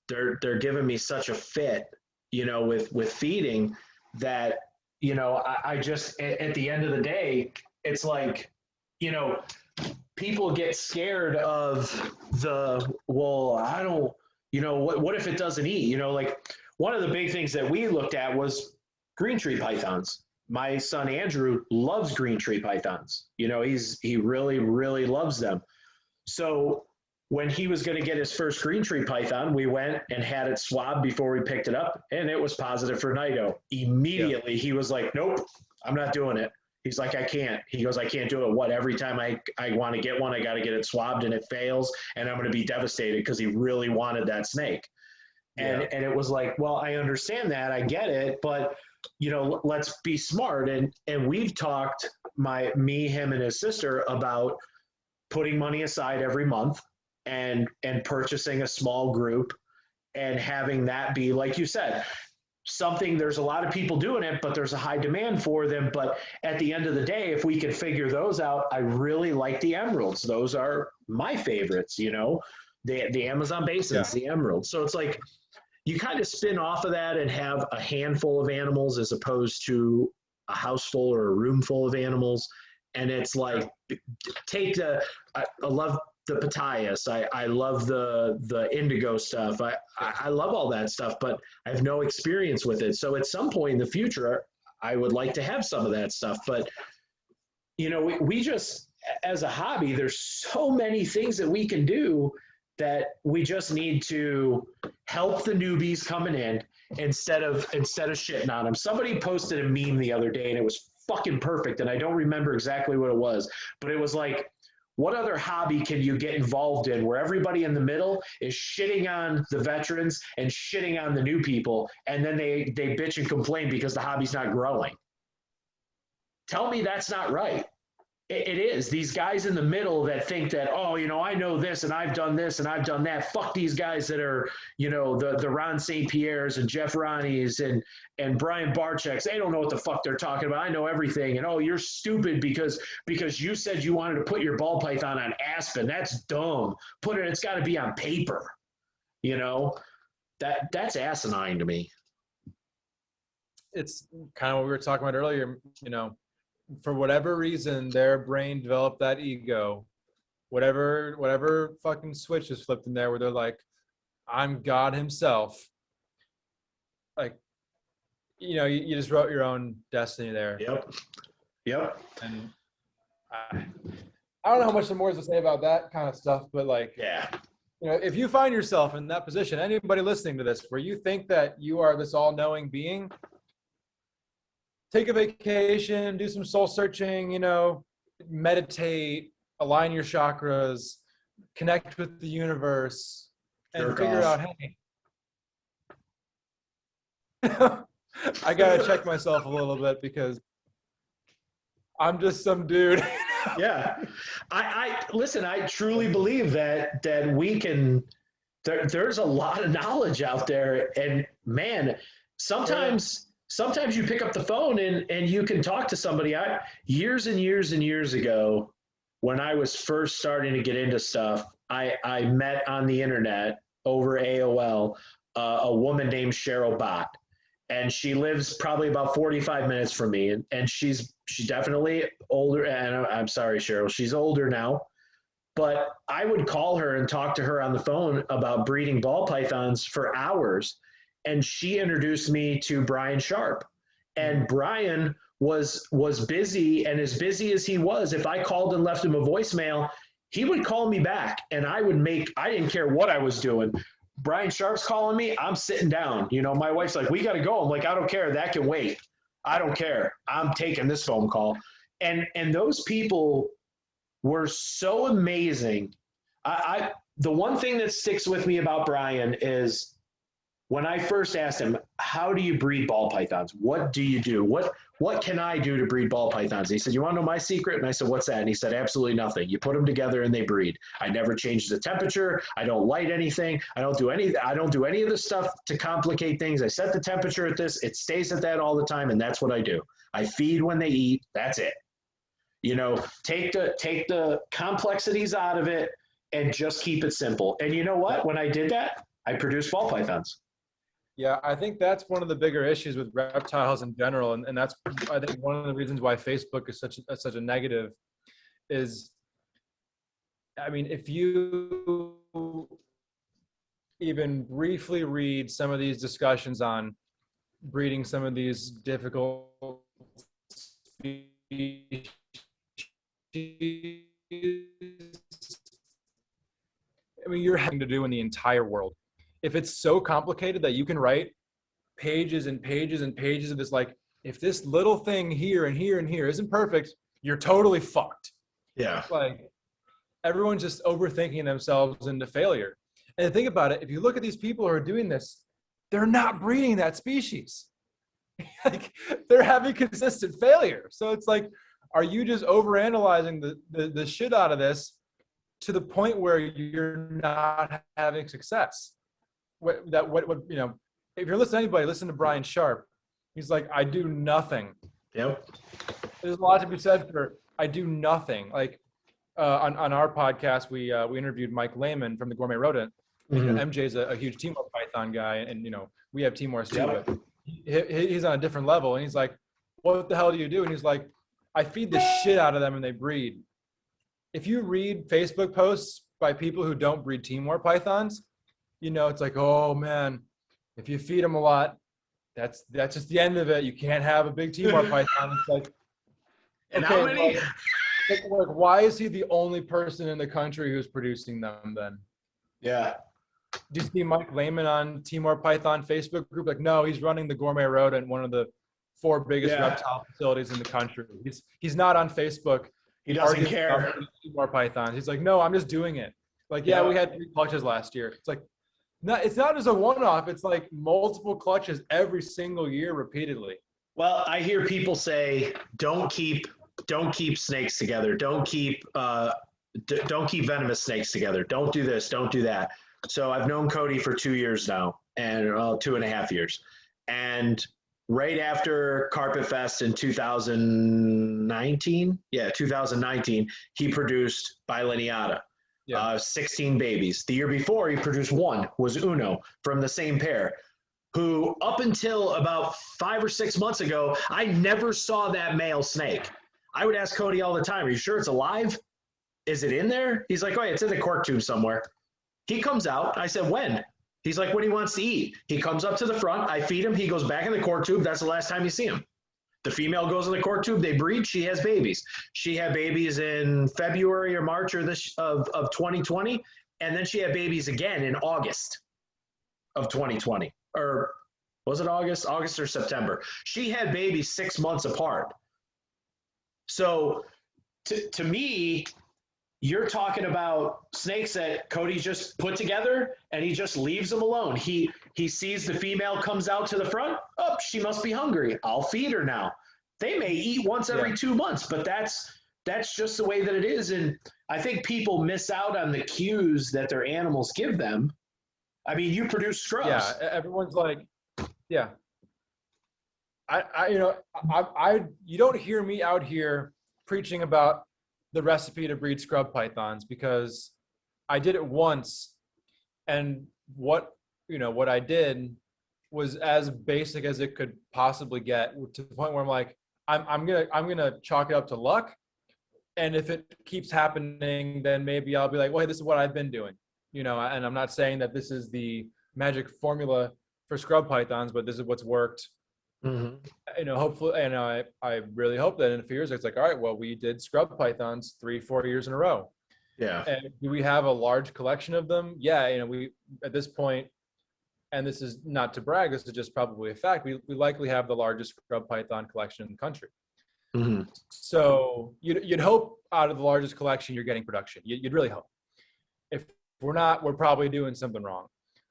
they're giving me such a fit, with feeding that, I just at the end of the day, it's like, people get scared of I don't, what if it doesn't eat? Like one of the big things that we looked at was green tree pythons. My son Andrew loves green tree pythons. He really, really loves them. So when he was going to get his first green tree python, we went and had it swabbed before we picked it up, and it was positive for NITO. Immediately, He was like, nope, I'm not doing it. He's like, I can't. He goes, I can't do it. Every time I want to get one, I got to get it swabbed, and it fails, and I'm going to be devastated because he really wanted that snake. And it was like, well, I understand that. I get it. But, let's be smart. And we've talked, me, him, and his sister about putting money aside every month and purchasing a small group and having that be, like you said, something. There's a lot of people doing it, but there's a high demand for them. But at the end of the day, if we can figure those out, I really like the emeralds. Those are my favorites, the Amazon basins, the emeralds. So it's like you kind of spin off of that and have a handful of animals as opposed to a house full or a room full of animals. And it's like, I love the Pataeus. I love the indigo stuff. I love all that stuff, but I have no experience with it. So at some point in the future, I would like to have some of that stuff. But, we just, as a hobby, there's so many things that we can do that we just need to help the newbies coming in instead of shitting on them. Somebody posted a meme the other day and it was fucking perfect. And I don't remember exactly what it was, but it was like, what other hobby can you get involved in where everybody in the middle is shitting on the veterans and shitting on the new people, and then they bitch and complain because the hobby's not growing? Tell me that's not right. It is. These guys in the middle that think that, I know this and I've done this and I've done that. Fuck these guys that are, the Ron St. Pierre's and Jeff Ronnie's and Brian Barczyk's. They don't know what the fuck they're talking about. I know everything. And, you're stupid because you said you wanted to put your ball python on Aspen. That's dumb. It's got to be on paper. That's asinine to me. It's kind of what we were talking about earlier, for whatever reason, their brain developed that ego, whatever fucking switch is flipped in there where they're like, I'm God himself. Like, you just wrote your own destiny there. Yep. And I don't know how much more to say about that kind of stuff, but like, if you find yourself in that position, anybody listening to this, where you think that you are this all-knowing being, take a vacation, do some soul searching, meditate, align your chakras, connect with the universe, and figure out, hey, I got to check myself a little bit because I'm just some dude. Yeah. I listen, I truly believe that we can there's a lot of knowledge out there, and man, sometimes you pick up the phone and you can talk to somebody. Years and years and years ago, when I was first starting to get into stuff, I met on the internet over AOL a woman named Cheryl Bott, and she lives probably about 45 minutes from me, and she's definitely older. And I'm sorry, Cheryl, she's older now, but I would call her and talk to her on the phone about breeding ball pythons for hours. And she introduced me to Brian Sharp. And Brian was busy, and as busy as he was, if I called and left him a voicemail, he would call me back, and I didn't care what I was doing. Brian Sharp's calling me, I'm sitting down. You know, my wife's like, we got to go. I'm like, I don't care. That can wait. I don't care. I'm taking this phone call. And those people were so amazing. The one thing that sticks with me about Brian is when I first asked him, how do you breed ball pythons? What do you do? What can I do to breed ball pythons? And he said, you want to know my secret? And I said, what's that? And he said, absolutely nothing. You put them together and they breed. I never change the temperature. I don't light anything. I don't do any of the stuff to complicate things. I set the temperature at this. It stays at that all the time. And that's what I do. I feed when they eat. That's it. You know, take the complexities out of it and just keep it simple. And you know what? When I did that, I produced ball pythons. Yeah, I think that's one of the bigger issues with reptiles in general, and that's, I think, one of the reasons why Facebook is such a negative is, I mean, if you even briefly read some of these discussions on breeding some of these difficult species, I mean, you're having to do in the entire world. If it's so complicated that you can write pages and pages and pages of this, like, if this little thing here and here and here isn't perfect, you're totally fucked. Yeah. Like, everyone's just overthinking themselves into failure. And think about it, if you look at these people who are doing this, they're not breeding that species. Like, they're having consistent failure. So it's like, are you just overanalyzing the shit out of this to the point where you're not having success? What you know, if you're listening to anybody, listen to Brian Sharp. He's like, I do nothing. Yep. There's a lot to be said for I do nothing. Like on our podcast, we interviewed Mike Lehman from the Gourmet Rodent. Mm-hmm. MJ's a huge Timor Python guy, and you know, we have Timors too. Yep. But he's on a different level, and he's like, what the hell do you do? And he's like, I feed the shit out of them and they breed. If you read Facebook posts by people who don't breed Timor pythons, you know, it's like, oh man, if you feed them a lot, that's just the end of it. You can't have a big Timor python. It's like, and okay, how many? Like, why is he the only person in the country who's producing them then? Yeah. Do you see Mike Lehman on Timor Python Facebook group? Like, no, he's running the Gourmet Rodent, one of the 4 biggest reptile facilities in the country. He's not on Facebook. He doesn't care. Timor pythons. He's like, no, I'm just doing it. Like, yeah, we had 3 clutches last year. It's like, no, it's not just a one-off. It's like multiple clutches every single year repeatedly. Well, I hear people say, don't keep snakes together. Don't keep venomous snakes together. Don't do this. Don't do that. So I've known Cody for 2 years now, and 2.5 years. And right after Carpet Fest in 2019, he produced Bilineata, 16 babies. The year before, he produced 1, was Uno, from the same pair, who up until about 5 or 6 months ago, I never saw that male snake. I would ask Cody all the time, are you sure it's alive? Is it in there? He's like, oh, yeah, it's in the cork tube somewhere. He comes out. I said, when? He's like, when he wants to eat. He comes up to the front. I feed him. He goes back in the cork tube. That's the last time you see him. The female goes in the cork tube. They breed. She has babies. She had babies in February or March of 2020. And then she had babies again in August of 2020. Or was it August? August or September. She had babies 6 months apart. So to me, you're talking about snakes that Cody just put together and he just leaves them alone. He sees the female comes out to the front. Oh, she must be hungry. I'll feed her now. They may eat once every 2 months, but that's that's just the way that it is. And I think people miss out on the cues that their animals give them. I mean, you produce scrubs. Yeah, everyone's like, yeah. You don't hear me out here preaching about the recipe to breed scrub pythons, because I did it once, and what I did was as basic as it could possibly get, to the point where I'm like, I'm gonna chalk it up to luck, and if it keeps happening, then maybe I'll be like, well, hey, this is what I've been doing, and I'm not saying that this is the magic formula for scrub pythons, but this is what's worked. Hopefully, and I really hope that in a few years it's like, all right, well, we did scrub pythons 3-4 years in a row. Yeah. And do we have a large collection of them? Yeah, we at this point, and this is not to brag, this is just probably a fact, we likely have the largest scrub python collection in the country. So you'd hope out of the largest collection you're getting production. You'd really hope. If we're not, we're probably doing something wrong.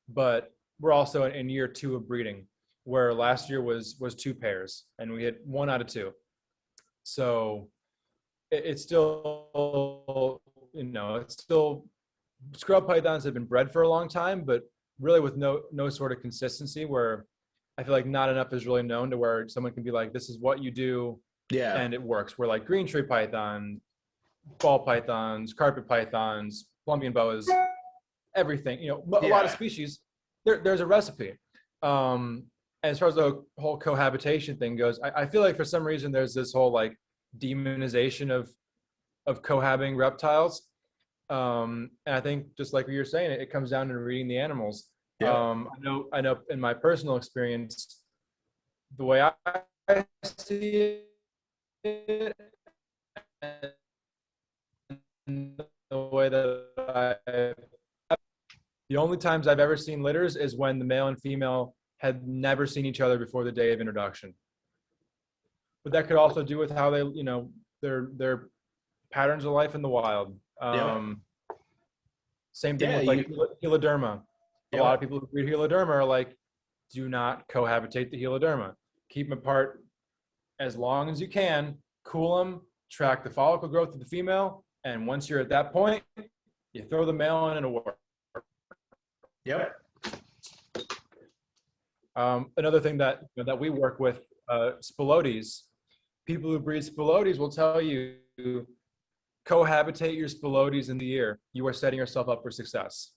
But we're also in year 2 of breeding, where last year was 2 pairs, and we had 1 out of 2. So it's still, it's still, scrub pythons have been bred for a long time, but really with no sort of consistency, where I feel like not enough is really known to where someone can be like, this is what you do, and it works. We're like green tree python, ball pythons, carpet pythons, Colombian boas, everything, a lot of species, there's a recipe. And as far as the whole cohabitation thing goes, I feel like for some reason there's this whole like demonization of cohabiting reptiles. And I think, just like what you're saying, it comes down to reading the animals. I know in my personal experience, the way I see it, and the way that the only times I've ever seen litters is when the male and female had never seen each other before the day of introduction. But that could also do with how they, their patterns of life in the wild. Same thing with like heloderma. A lot of people who breed heloderma are like, do not cohabitate the heloderma. Keep them apart as long as you can, cool them, track the follicle growth of the female, and once you're at that point, you throw the male in and away. Another thing that we work with, spilotes. People who breed spilotes will tell you, cohabitate your spilotes in the year. You are setting yourself up for success.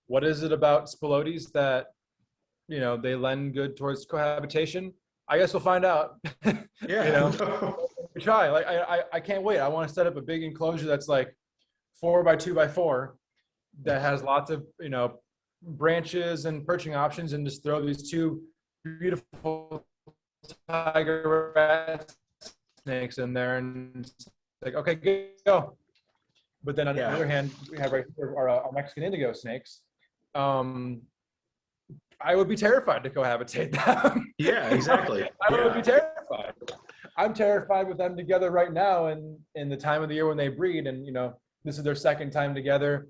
What is it about spilotes that they lend good towards cohabitation? I guess we'll find out. We try. Like I can't wait. I want to set up a big enclosure that's like 4 by 2 by 4 that has lots of branches and perching options, and just throw these 2 beautiful tiger rat snakes in there, and it's like, okay, go. But then on the other hand, we have right here our Mexican indigo snakes. I would be terrified to cohabitate them. Yeah, exactly. I would be terrified. I'm terrified with them together right now, and in the time of the year when they breed, and this is their 2nd time together.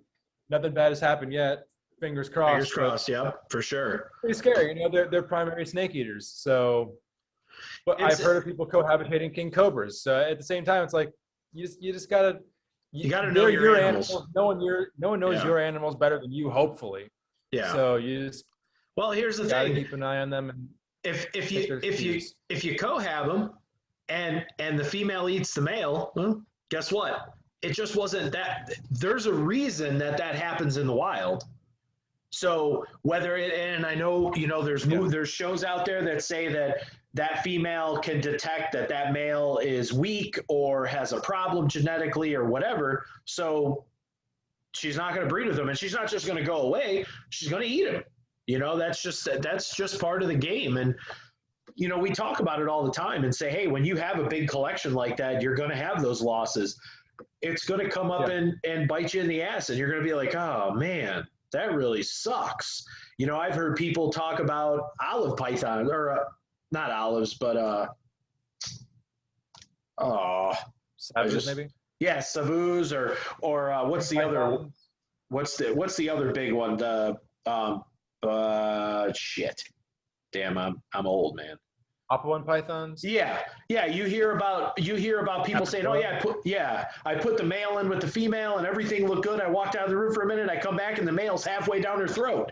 Nothing bad has happened yet. Fingers crossed. Fingers crossed. Yeah, for sure. Pretty scary. They're primary snake eaters. So, but I've heard of people cohabitating king cobras. So at the same time, it's like you just gotta. You gotta know your animals. No one knows your animals better than you, hopefully. Yeah. So you just. Well, here's the thing. Keep an eye on them. And if you cohab them, and the female eats the male, well, guess what? It just wasn't that. There's a reason that happens in the wild. So whether it, and I know there's shows out there that say that female can detect that male is weak or has a problem genetically or whatever. So she's not going to breed with him, and she's not just going to go away. She's going to eat him. That's just part of the game. And we talk about it all the time and say, hey, when you have a big collection like that, you're going to have those losses. It's going to come up and bite you in the ass, and you're going to be like, oh man, that really sucks. I've heard people talk about olive python, or not olives, but Savus, maybe. Yeah, savus, or what's the other? What's the other big one? Shit. Damn, I'm old, man. Aquaman pythons. Yeah, yeah. You hear about people saying, "Oh yeah, I put the male in with the female, and everything looked good. I walked out of the room for a minute. I come back, and the male's halfway down her throat."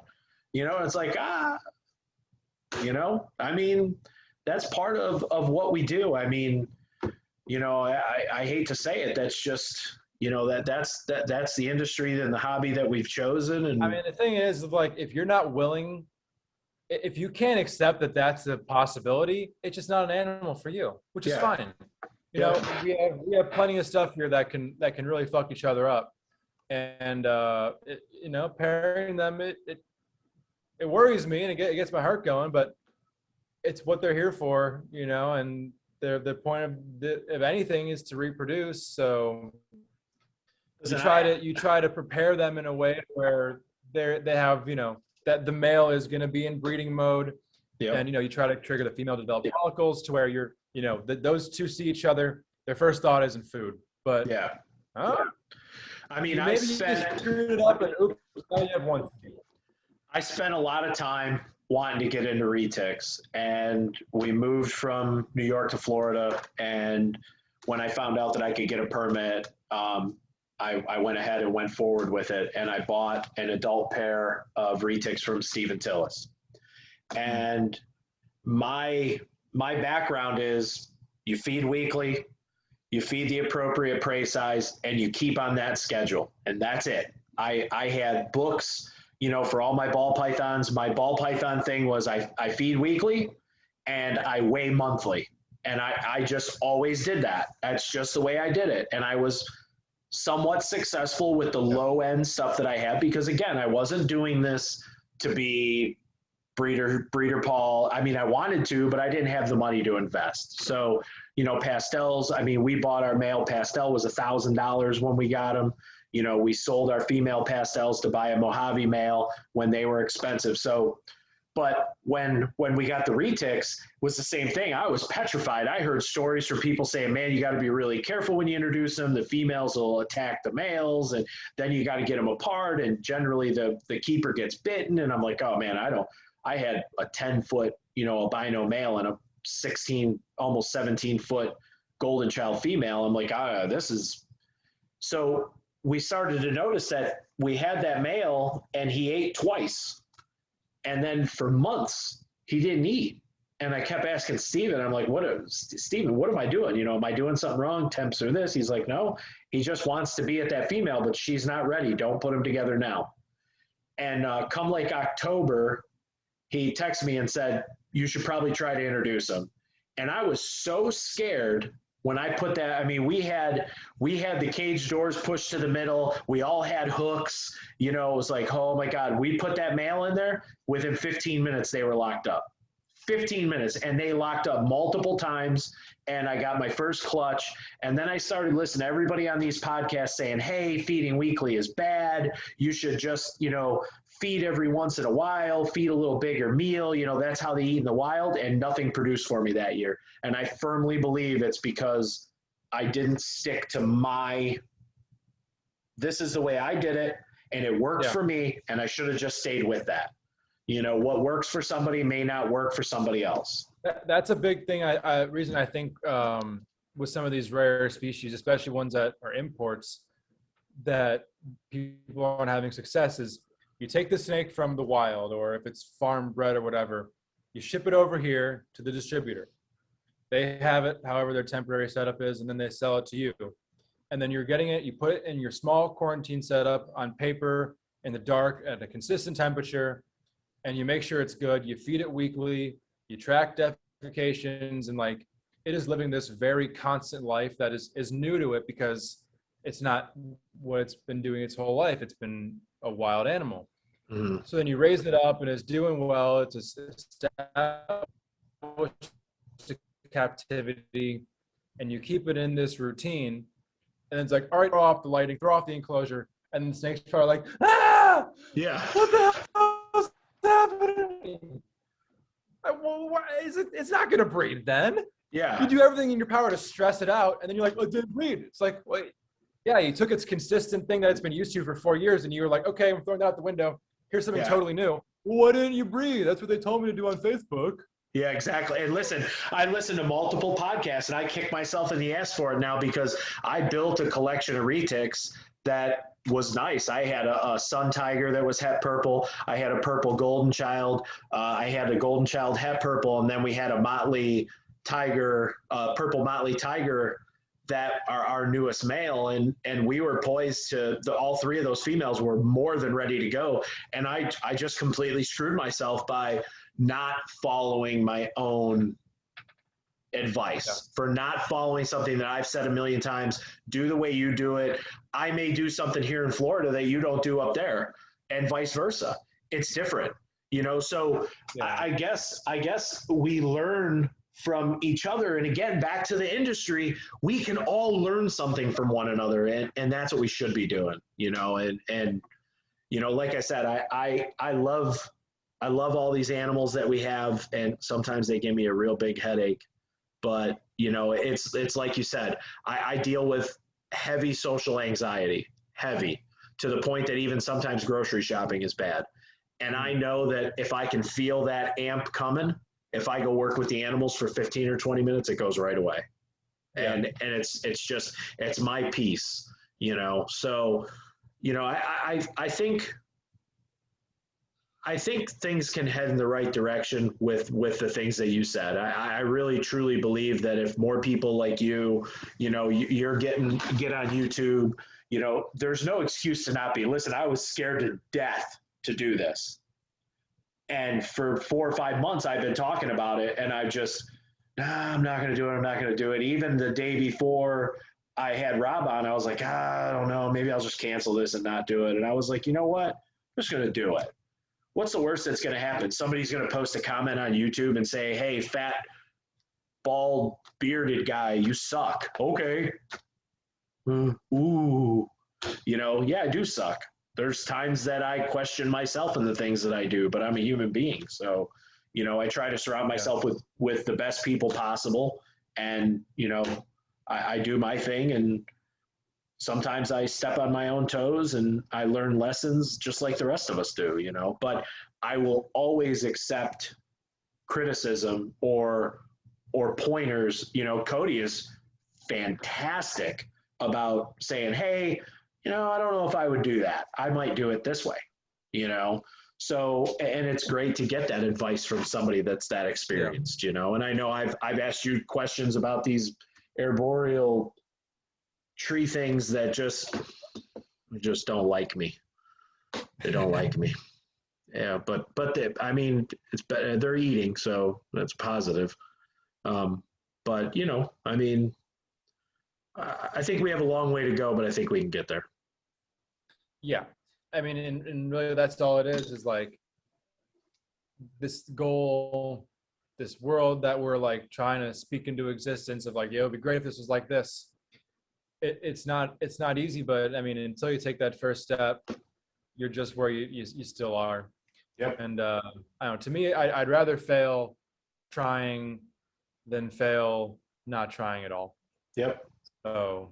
It's like I mean, that's part of what we do. I mean, I hate to say it. That's just that's the industry and the hobby that we've chosen. And I mean, the thing is, like, if you're not willing, if you can't accept that that's a possibility, it's just not an animal for you, which is fine. We have plenty of stuff here that can really fuck each other up, and pairing them, it worries me and it gets my heart going, but it's what they're here for, and the point of anything is to reproduce. So you try to prepare them in a way where they have, that the male is going to be in breeding mode. Yep. And, you try to trigger the female to develop follicles to where you're, those two see each other. Their first thought isn't food, but I mean, maybe you just screwed it up and oops, now you have one. I spent a lot of time wanting to get into retics, and we moved from New York to Florida. And when I found out that I could get a permit, I went ahead and went forward with it, and I bought an adult pair of retics from Steven Kush. And my background is you feed weekly, you feed the appropriate prey size, and you keep on that schedule, and that's it. I had books, for all my ball pythons. My ball python thing was I feed weekly and I weigh monthly, and I just always did that. That's just the way I did it, and I was somewhat successful with the low end stuff that I had, because again, I wasn't doing this to be breeder Paul. I mean, I wanted to, but I didn't have the money to invest. So, pastels, I mean, we bought our male pastel was $1,000 when we got them. We sold our female pastels to buy a Mojave male when they were expensive. So, but when we got the retics, it was the same thing. I was petrified. I heard stories from people saying, man, you got to be really careful when you introduce them. The females will attack the males, and then you got to get them apart. And generally the keeper gets bitten. And I'm like, oh man, I had a 10-foot, albino male and a 16, almost 17-foot golden child female. I'm like, this is, so we started to notice that we had that male and he ate twice. And then for months, he didn't eat. And I kept asking Steven, I'm like, Steven, what am I doing? Am I doing something wrong? Temps or this? He's like, no, he just wants to be at that female, but she's not ready. Don't put them together now. And come like October, he texted me and said, you should probably try to introduce him. And I was so scared when I put that. I mean, we had the cage doors pushed to the middle. We all had hooks. It was like, oh my God. We put that male in there. Within 15 minutes, they were locked up. 15 minutes, and they locked up multiple times. And I got my first clutch. And then I started listening to everybody on these podcasts saying, hey, feeding weekly is bad. You should just, feed every once in a while, feed a little bigger meal. That's how they eat in the wild, and nothing produced for me that year. And I firmly believe it's because I didn't stick to this is the way I did it, and it worked for me, and I should have just stayed with that. What works for somebody may not work for somebody else. That's a big thing. Reason I think with some of these rare species, especially ones that are imports, that people aren't having success is you take the snake from the wild, or if it's farm bred or whatever, you ship it over here to the distributor. They have it, however their temporary setup is, and then they sell it to you. And then you're getting it, you put it in your small quarantine setup on paper in the dark at a consistent temperature, and you make sure it's good. You feed it weekly, you track defecations, and like it is living this very constant life that is new to it, because it's not what it's been doing its whole life. It's been a wild animal. Mm-hmm. So then you raise it up and it's doing well. It's established captivity, and you keep it in this routine. And it's like, all right, throw off the lighting, throw off the enclosure. And the snakes are like, ah! Yeah. What the hell is happening? Well, it's not going to breed then. Yeah. You do everything in your power to stress it out, and then you're like, oh, it didn't breed. It's like, wait. Yeah, you took its consistent thing that it's been used to for 4 years, and you were like, okay, I'm throwing that out the window. Here's something totally new. Why didn't you breed? That's what they told me to do on Facebook. Yeah, exactly. And listen, I listen to multiple podcasts and I kick myself in the ass for it now because I built a collection of retics that was nice. I had a sun tiger that was het purple. I had a purple golden child. I had a golden child het purple. And then we had a motley tiger, purple motley tiger that are our newest male. And we were poised to, all three of those females were more than ready to go. And I just completely screwed myself by not following my own advice, for not following something that I've said a million times. Do the way you do it. I may do something here in Florida that you don't do up there, and vice versa. It's different, you know? So yeah. I guess we learn from each other. And again, back to the industry, we can all learn something from one another. And that's what we should be doing, you know? And, you know, like I said, I love all these animals that we have, and sometimes they give me a real big headache. But, you know, it's like you said, I deal with heavy social anxiety, heavy, to the point that even sometimes grocery shopping is bad. And I know that if I can feel that amp coming, if I go work with the animals for 15 or 20 minutes, it goes right away. Yeah. And it's my peace, you know? So, you know, I think things can head in the right direction with the things that you said. I really truly believe that if more people like you know, you're get on YouTube, you know, there's no excuse to not be. Listen, I was scared to death to do this. And for 4 or 5 months, I've been talking about it, and I just, I'm not going to do it. I'm not going to do it. Even the day before I had Rob on, I was like, I don't know, maybe I'll just cancel this and not do it. And I was like, you know what? I'm just going to do it. What's the worst that's going to happen? Somebody's going to post a comment on YouTube and say, hey, fat, bald, bearded guy, you suck. Okay. Ooh. You know, yeah, I do suck. There's times that I question myself in the things that I do, but I'm a human being. So, you know, I try to surround myself with the best people possible. And, you know, I do my thing, and sometimes I step on my own toes and I learn lessons just like the rest of us do, you know, but I will always accept criticism or pointers. You know, Cody is fantastic about saying, hey, you know, I don't know if I would do that. I might do it this way, you know? So, and it's great to get that advice from somebody that's that experienced, you know? And I know I've asked you questions about these arboreal tree things that just don't like me. They don't like me. Yeah. But I mean, it's better. They're eating, so that's positive. But you know, I mean, I think we have a long way to go, but I think we can get there. Yeah. I mean, and really that's all it is like this goal, this world that we're like trying to speak into existence of like, yeah, it would be great if this was like this. It's not easy, but I mean, until you take that first step, you're just where you still are. Yep. And I don't know, to me, I'd rather fail trying than fail not trying at all. Yep. So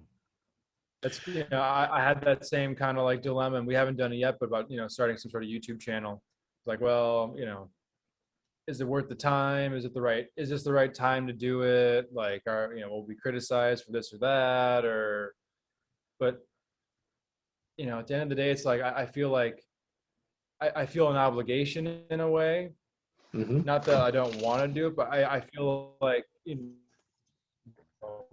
that's, you know, I had that same kind of like dilemma, and we haven't done it yet, but about, you know, starting some sort of YouTube channel. It's like, well, you know, is it worth the time? Is this the right time to do it? Like, you know, will we criticized for this or that, but you know, at the end of the day, it's like, I feel like I feel an obligation in a way. Mm-hmm. Not that I don't want to do it, but I feel like, you know,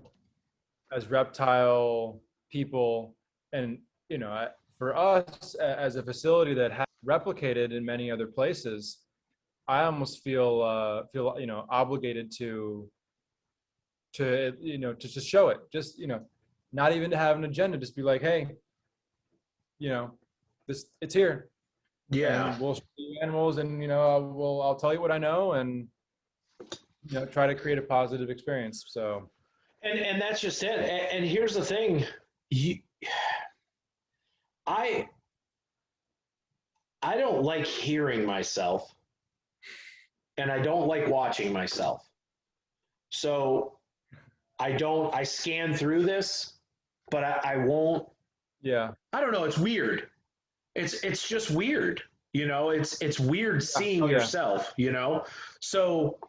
as reptile people, and, you know, for us as a facility that has replicated in many other places, I almost feel you know, obligated to you know, to just show it, just, you know, not even to have an agenda, just be like, hey, you know, it's here. Yeah. And we'll show you animals, and, you know, I'll tell you what I know, and, you know, try to create a positive experience. So. And that's just it. And here's the thing. I don't like hearing myself, and I don't like watching myself. So I scan through this, but I won't. Yeah. I don't know. It's weird. It's just weird. You know, it's weird seeing yourself, you know? So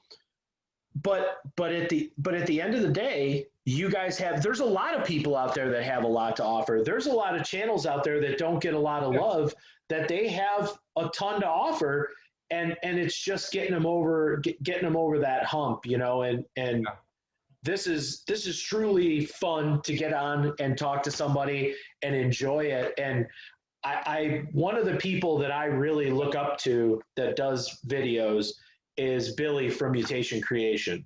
but at the end of the day, you guys there's a lot of people out there that have a lot to offer. There's a lot of channels out there that don't get a lot of love, that they have a ton to offer, and it's just getting them over that hump, and this is truly fun to get on and talk to somebody and enjoy it. And I one of the people that I really look up to that does videos is Billy from Mutation Creation.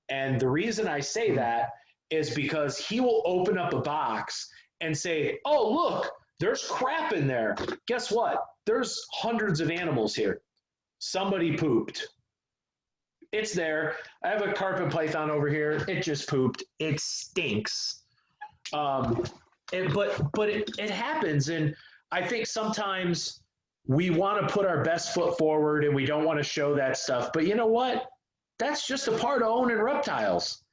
And the reason I say that is because he will open up a box and say, oh, look, there's crap in there. Guess what? There's hundreds of animals here. Somebody pooped. It's there. I have a carpet python over here. It just pooped. It stinks. But it happens. And I think sometimes we want to put our best foot forward and we don't want to show that stuff. But you know what? That's just a part of owning reptiles.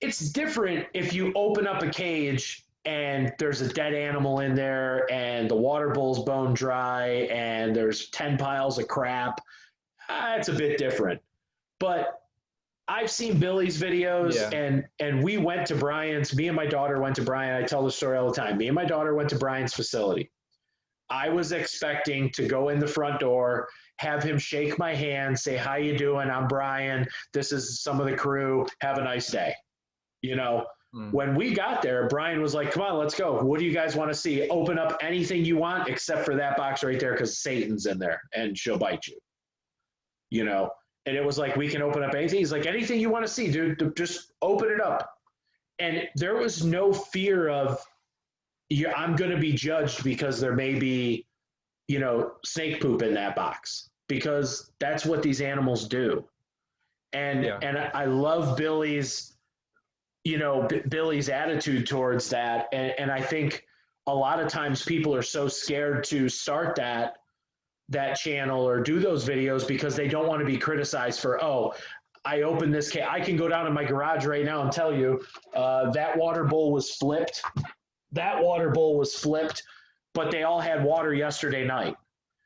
It's different if you open up a cage and there's a dead animal in there and the water bowl's bone dry and there's 10 piles of crap. It's a bit different. But I've seen Billy's videos, and we went to Brian's. Me and my daughter went to Brian. I tell the story all the time. Me and my daughter went to Brian's facility. I was expecting to go in the front door, have him shake my hand, say, how you doing? I'm Brian. This is some of the crew. Have a nice day. When we got there, Brian was like, come on, let's go. What do you guys want to see? Open up anything you want except for that box right there, because Satan's in there and she'll bite you. And it was like, we can open up anything. He's like, anything you want to see, dude, just open it up. And there was no fear of, I'm going to be judged because there may be, snake poop in that box, because that's what these animals do. And I love Billy's, Billy's attitude towards that. And I think a lot of times people are so scared to start that channel or do those videos because they don't want to be criticized for, I opened this cage. I can go down in my garage right now and tell you that water bowl was flipped. That water bowl was flipped, but they all had water yesterday night.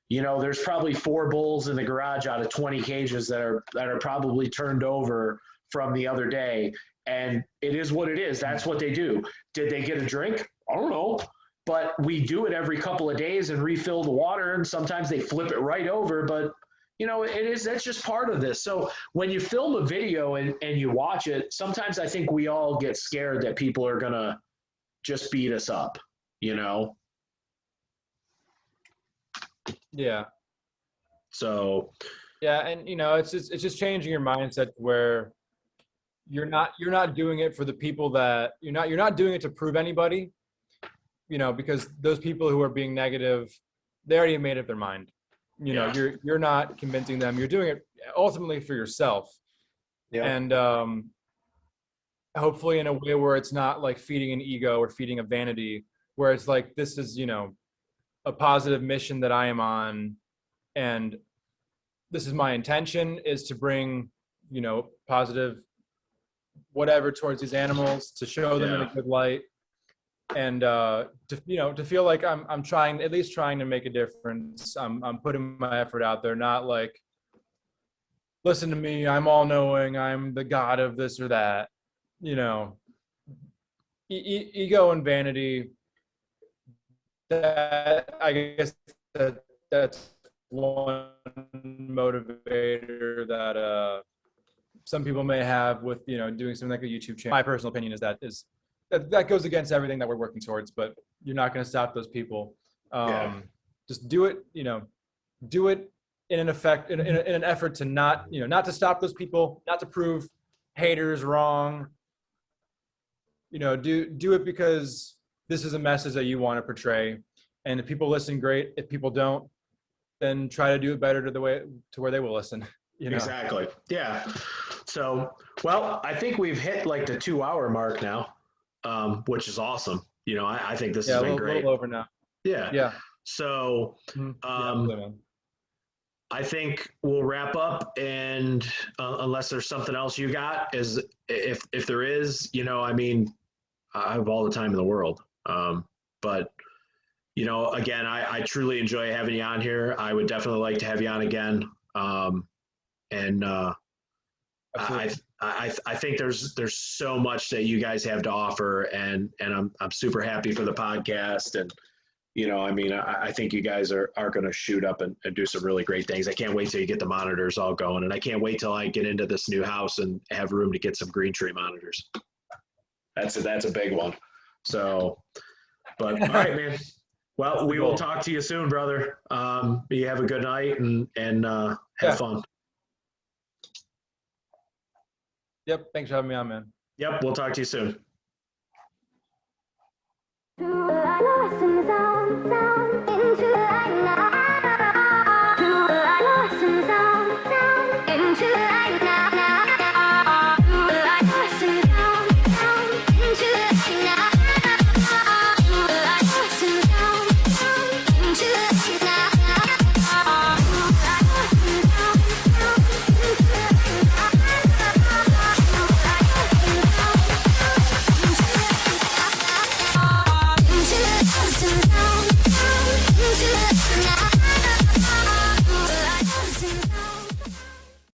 There's probably 4 bowls in the garage out of 20 cages that are probably turned over from the other day. And it is what it is. That's what they do. Did they get a drink? I don't know. But we do it every couple of days and refill the water, and sometimes they flip it right over. But that's just part of this. So when you film a video and you watch it, sometimes I think we all get scared that people are gonna just beat us up. Yeah. So. Yeah, and it's just changing your mindset where you're not doing it for the people that you're not doing it to prove anybody. Because those people who are being negative, they already made up their mind. You're not convincing them. You're doing it ultimately for yourself. Yeah. And hopefully in a way where it's not like feeding an ego or feeding a vanity, where it's like, this is, a positive mission that I am on. And this is my intention, is to bring, positive whatever towards these animals, to show them in a good light. And to feel like I'm trying, at least trying to make a difference. I'm putting my effort out there, not like, listen to me, I'm all knowing, I'm the god of this or that. Ego and vanity. That, I guess, that's one motivator that some people may have with doing something like a YouTube channel. My personal opinion is that goes against everything that we're working towards, but you're not going to stop those people. Just do it, do it in an effort to not to stop those people, not to prove haters wrong. Do it because this is a message that you want to portray. And if people listen, great. If people don't, then try to do it better to where they will listen. Exactly. Yeah. So, well, I think we've hit like the 2-hour mark now. Which is awesome. I think this has been great. A little over now. Yeah. Yeah. So, I think we'll wrap up, and unless there's something else you got, if there is, I have all the time in the world. But again, I truly enjoy having you on here. I would definitely like to have you on again. Absolutely. I think there's so much that you guys have to offer, and I'm super happy for the podcast. And I mean, I think you guys are going to shoot up and do some really great things. I can't wait till you get the monitors all going, and I can't wait till I get into this new house and have room to get some green tree monitors. That's a big one. So, but all right, man. Well, we will talk to you soon, brother. You have a good night and have fun. Yep. Thanks for having me on, man. Yep. We'll talk to you soon.